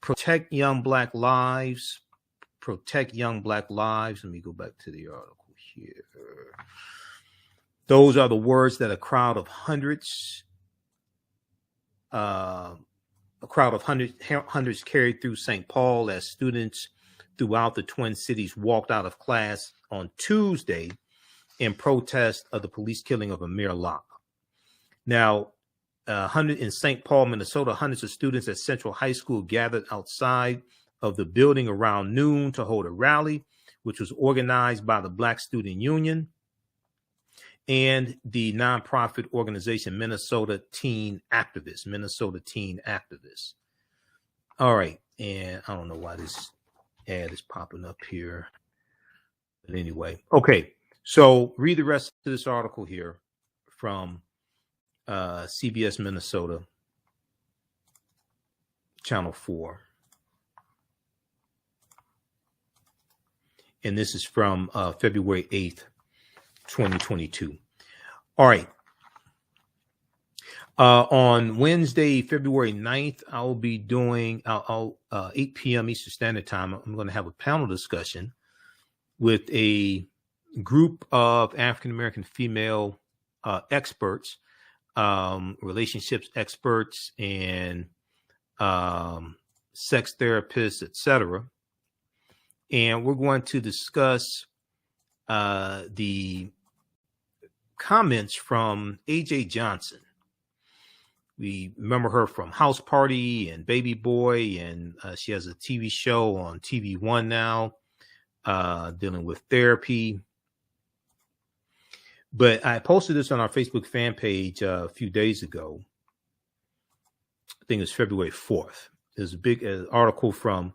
protect young black lives, protect young black lives. Let me go back to the article here. Those are the words that a crowd of hundreds carried through St. Paul as students throughout the Twin Cities walked out of class on Tuesday in protest of the police killing of Amir Locke. Now, in St. Paul, Minnesota, hundreds of students at Central High School gathered outside of the building around noon to hold a rally, which was organized by the Black Student Union and the nonprofit organization Minnesota Teen Activists. All right. And I don't know why this ad is popping up here. But anyway, okay. So read the rest of this article here from CBS Minnesota, Channel 4. And this is from February 8th, 2022. All right. On Wednesday, February 9th, I'll be doing 8 p.m. Eastern Standard Time. I'm going to have a panel discussion with a group of African-American female experts, relationships experts, and sex therapists, etc. And we're going to discuss the comments from AJ Johnson. We remember her from House Party and Baby Boy, and she has a TV show on TV One now, dealing with therapy. But I posted this on our Facebook fan page a few days ago. I think it's February 4th. There's a big article from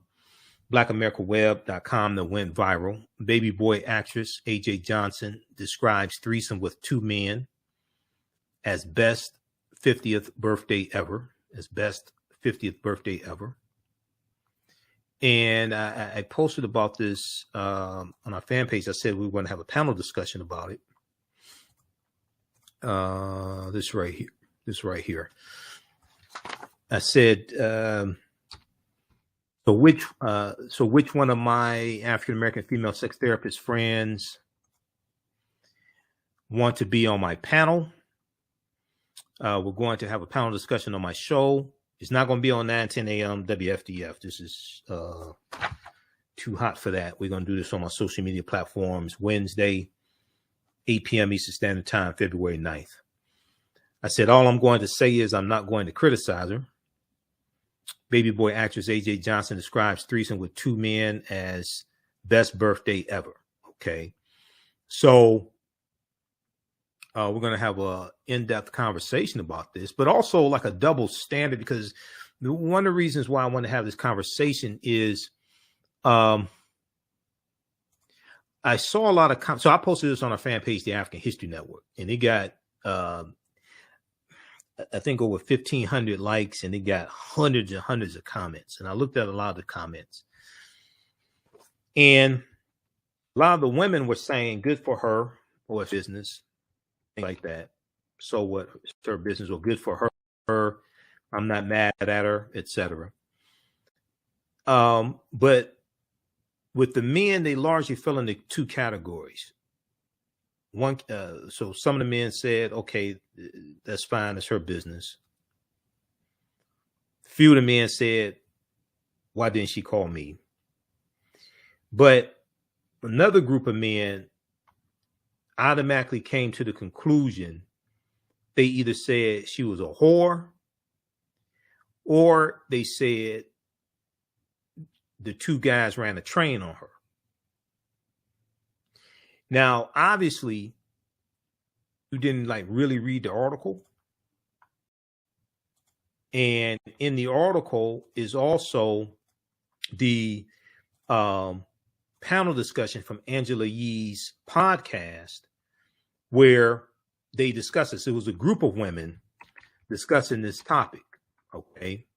blackamericaweb.com that went viral. Baby Boy actress AJ Johnson describes threesome with two men as best 50th birthday ever. And I posted about this on our fan page. I said we were going to have a panel discussion about it. This right here. I said, so which one of my African American female sex therapist friends want to be on my panel? We're going to have a panel discussion on my show. It's not going to be on 9:10 a.m. WFDF. This is too hot for that. We're going to do this on my social media platforms Wednesday, 8 p.m. Eastern Standard Time, February 9th. I said, all I'm going to say is I'm not going to criticize her. Baby Boy actress AJ Johnson describes threesome with two men as best birthday ever. Okay. So we're going to have a in-depth conversation about this, but also like a double standard, because one of the reasons why I want to have this conversation is I saw a lot of so I posted this on our fan page, the African History Network, and it got I think over 1,500 likes, and it got hundreds and hundreds of comments. And I looked at a lot of the comments, and a lot of the women were saying, good for her or business, things like that. So what, her business, or good for her. I'm not mad at her, etc. But with the men, they largely fell into two categories. One, so some of the men said, okay, that's fine, it's her business. Few of the men said, why didn't she call me? But another group of men automatically came to the conclusion, they either said she was a whore, or they said the two guys ran a train on her. Now, obviously, you didn't really read the article. And in the article is also the panel discussion from Angela Yee's podcast, where they discuss this. It was a group of women discussing this topic. Okay.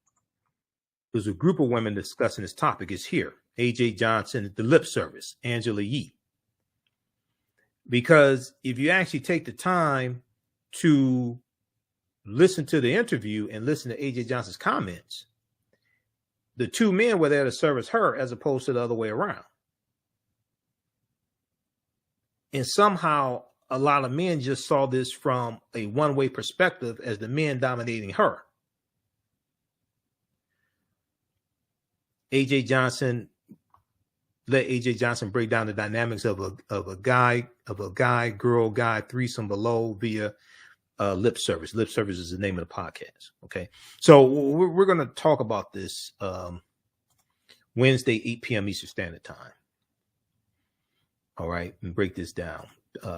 There's a group of women discussing this topic. It's here. AJ Johnson, the lip service, Angela Yee. Because if you actually take the time to listen to the interview and listen to AJ Johnson's comments, the two men were there to service her as opposed to the other way around. And somehow a lot of men just saw this from a one-way perspective as the men dominating her. AJ Johnson, let AJ Johnson break down the dynamics of a guy, girl, guy, threesome below via lip service. Lip service is the name of the podcast. Okay. So we're going to talk about this Wednesday, 8 p.m. Eastern Standard Time. All right. And break this down.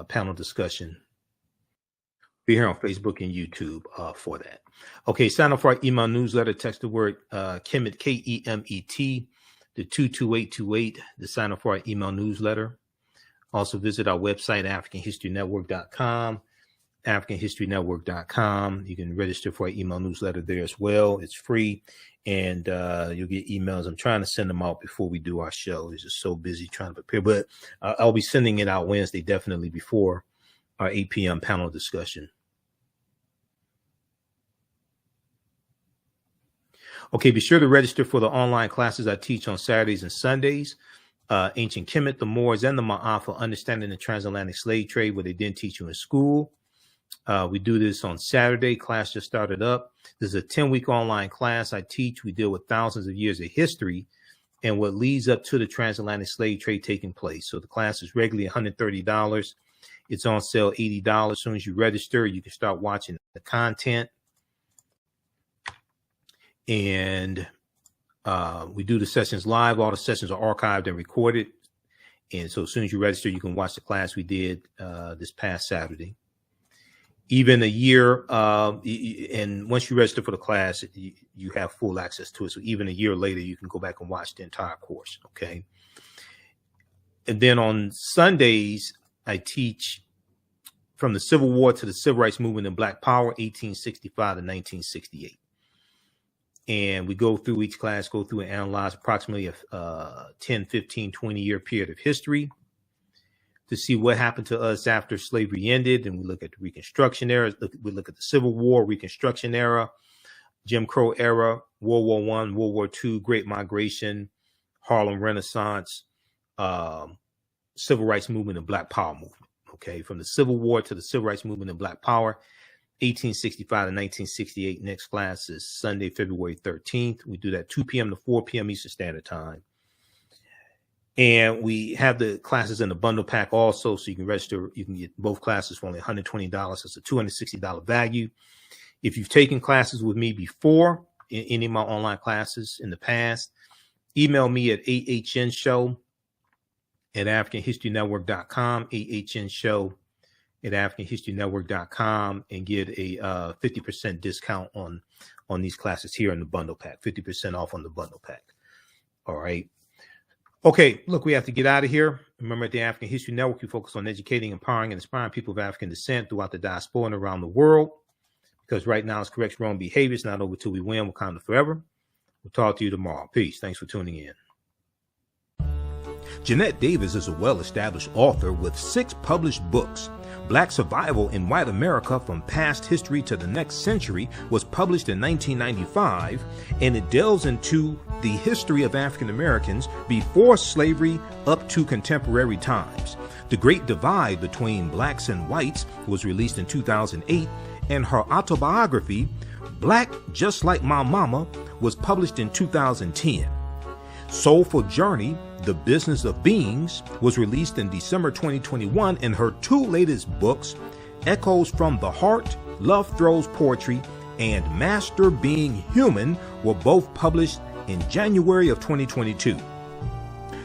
Panel discussion. Be here on Facebook and YouTube for that. Okay. Sign up for our email newsletter. Text the word Kemet, Kemet, to 22828 to sign up for our email newsletter. Also visit our website, AfricanHistoryNetwork.com, AfricanHistoryNetwork.com. You can register for our email newsletter there as well. It's free, and you'll get emails. I'm trying to send them out before we do our show. It's just so busy trying to prepare, but I'll be sending it out Wednesday, definitely before our 8 p.m. panel discussion. Okay, be sure to register for the online classes I teach on Saturdays and Sundays. Ancient Kemet, the Moors, and the Maafa, Understanding the Transatlantic Slave Trade, what they didn't teach you in school. We do this on Saturday. Class just started up. This is a 10-week online class I teach. We deal with thousands of years of history and what leads up to the transatlantic slave trade taking place. So the class is regularly $130. It's on sale $80. As soon as you register, you can start watching the content. And we do the sessions live. All the sessions are archived and recorded. And so as soon as you register, you can watch the class we did this past Saturday. Even a year, and once you register for the class, you have full access to it. So even a year later, you can go back and watch the entire course, okay? And then on Sundays, I teach from the Civil War to the Civil Rights Movement and Black Power, 1865 to 1968. And we go through each class, go through and analyze approximately a 10, 15, 20-year period of history to see what happened to us after slavery ended. And we look at the Reconstruction era. We look at the Civil War, Reconstruction era, Jim Crow era, World War I, World War II, Great Migration, Harlem Renaissance, Civil Rights Movement, and Black Power movement. Okay, from the Civil War to the Civil Rights Movement and Black Power, 1865 to 1968. Next class is Sunday, February 13th. We do that 2 p.m. to 4 p.m. Eastern Standard Time. And we have the classes in the bundle pack also, so you can register. You can get both classes for only $120. It's a $260 value. If you've taken classes with me before, in any of my online classes in the past, email me at TheAHNShow at AfricanHistoryNetwork.com, TheAHNShow at AfricanHistoryNetwork.com, and get a 50% discount on these classes here in the bundle pack, 50% off on the bundle pack. All right. Okay, look, we have to get out of here. Remember, at the African History Network, we focus on educating, empowering, and inspiring people of African descent throughout the diaspora and around the world. because right now it's correct wrong behavior. It's not over till we win. Wakanda forever. We'll talk to you tomorrow. Peace. Thanks for tuning in. Jeanette Davis is a well-established author with 6 published books. Black Survival in White America from Past History to the Next Century was published in 1995, and it delves into the history of African Americans before slavery up to contemporary times. The Great Divide Between Blacks and Whites was released in 2008, and her autobiography, Black Just Like My Mama, was published in 2010. Soulful Journey, The Business of Beings, was released in December 2021, and her 2 latest books, Echoes from the Heart, Love Throws Poetry, and Master Being Human, were both published in January of 2022.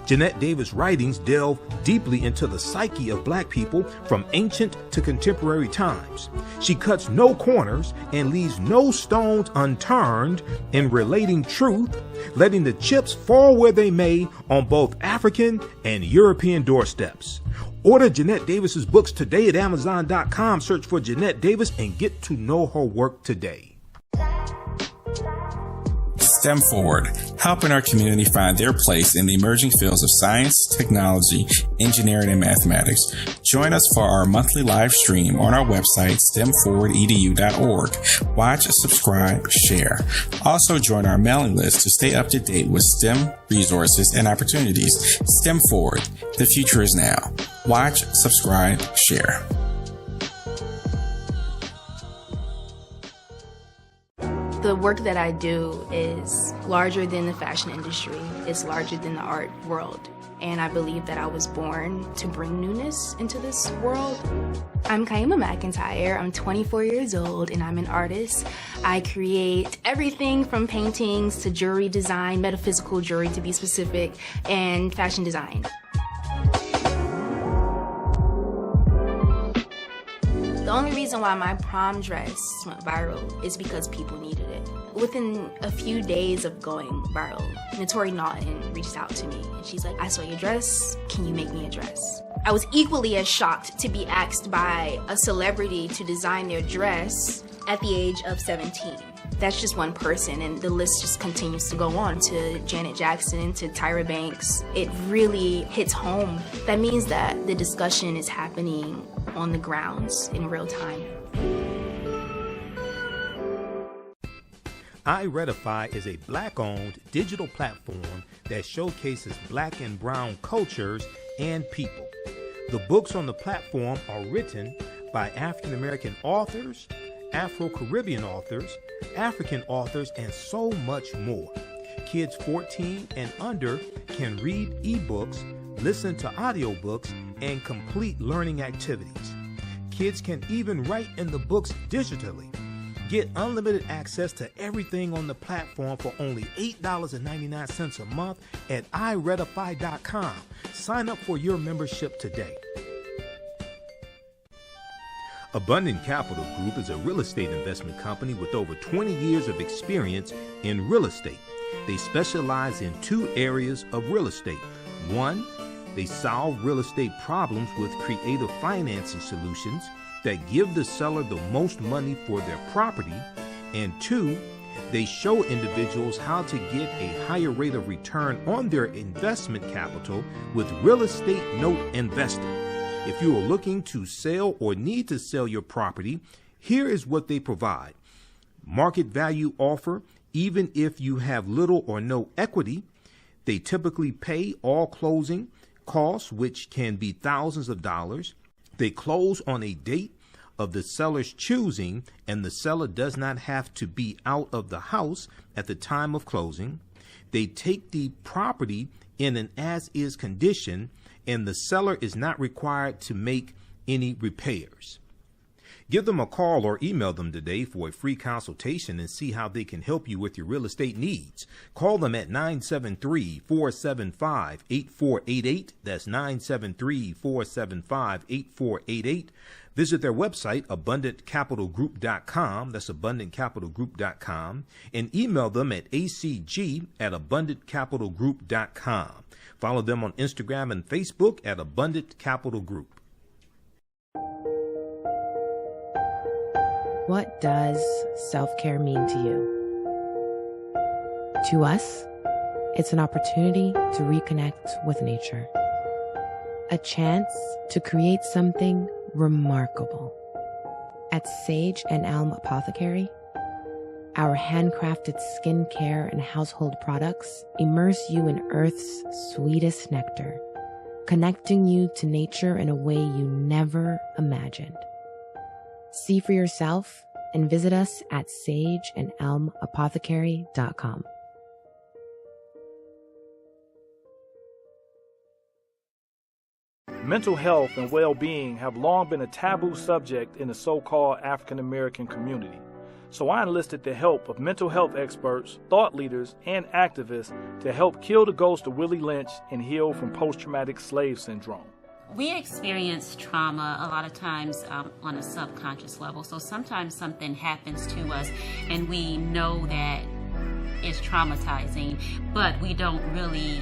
Jeanette Davis' writings delve deeply into the psyche of Black people from ancient to contemporary times. She cuts no corners and leaves no stones unturned in relating truth, letting the chips fall where they may on both African and European doorsteps. Order Jeanette Davis's books today at Amazon.com. Search for Jeanette Davis and get to know her work today. STEM Forward, helping our community find their place in the emerging fields of science, technology, engineering, and mathematics. Join us for our monthly live stream on our website, stemforwardedu.org. Watch, subscribe, share. Also join our mailing list to stay up to date with STEM resources and opportunities. STEM Forward, the future is now. Watch, subscribe, share. The work that I do is larger than the fashion industry. It's larger than the art world. And I believe that I was born to bring newness into this world. I'm Kaima McIntyre. I'm 24 years old and I'm an artist. I create everything from paintings to jewelry design, metaphysical jewelry to be specific, and fashion design. The only reason why my prom dress went viral is because people needed it. Within a few days of going viral, Notori Naughton reached out to me and she's like, I saw your dress, can you make me a dress? I was equally as shocked to be asked by a celebrity to design their dress at the age of 17. That's just one person, and the list just continues to go on to Janet Jackson, to Tyra Banks. It really hits home. That means that the discussion is happening on the grounds in real time. iRedify is a Black-owned digital platform that showcases Black and Brown cultures and people. The books on the platform are written by African American authors, Afro-Caribbean authors, African authors, and so much more. Kids 14 and under can read ebooks, listen to audiobooks, and complete learning activities. Kids can even write in the books digitally. Get unlimited access to everything on the platform for only $8.99 a month at iRedify.com. Sign up for your membership today. Abundant Capital Group is a real estate investment company with over 20 years of experience in real estate. They specialize in 2 areas of real estate. 1, they solve real estate problems with creative financing solutions that give the seller the most money for their property. And 2, they show individuals how to get a higher rate of return on their investment capital with real estate note investing. If you are looking to sell or need to sell your property, here is what they provide. Market value offer, even if you have little or no equity. They typically pay all closing costs, which can be thousands of dollars. They close on a date of the seller's choosing, and the seller does not have to be out of the house at the time of closing. They take the property in an as-is condition, and the seller is not required to make any repairs. Give them a call or email them today for a free consultation and see how they can help you with your real estate needs. Call them at 973-475-8488. That's 973-475-8488. Visit their website, abundantcapitalgroup.com. That's abundantcapitalgroup.com. And email them at acg@abundantcapitalgroup.com. Follow them on Instagram and Facebook at Abundant Capital Group. What does self-care mean to you? To us, it's an opportunity to reconnect with nature. A chance to create something remarkable. At Sage and Elm Apothecary, our handcrafted skincare and household products immerse you in Earth's sweetest nectar, connecting you to nature in a way you never imagined. See for yourself and visit us at sageandelmapothecary.com. Mental health and well-being have long been a taboo subject in the so-called African American community. So I enlisted the help of mental health experts, thought leaders, and activists to help kill the ghost of Willie Lynch and heal from post-traumatic slave syndrome. We experience trauma a lot of times on a subconscious level. So sometimes something happens to us and we know that it's traumatizing, but we don't really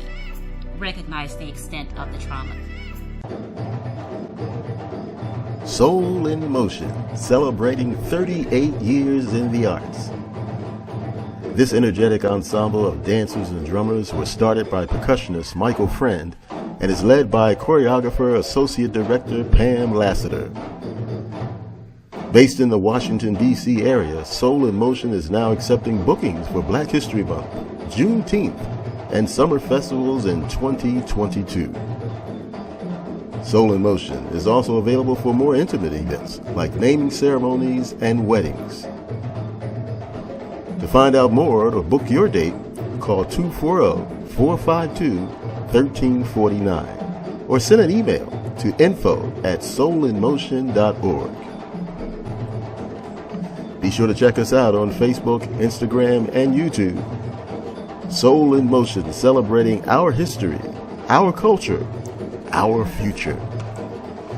recognize the extent of the trauma. Soul in Motion, celebrating 38 years in the arts. This energetic ensemble of dancers and drummers was started by percussionist Michael Friend and is led by choreographer Associate Director Pam Lassiter. Based in the Washington, D.C. area, Soul in Motion is now accepting bookings for Black History Month, Juneteenth, and summer festivals in 2022. Soul in Motion is also available for more intimate events like naming ceremonies and weddings. To find out more or to book your date, call 240-452-1349 or send an email to info@soulinmotion.org. Be sure to check us out on Facebook, Instagram, and YouTube. Soul in Motion, celebrating our history, our culture, our future.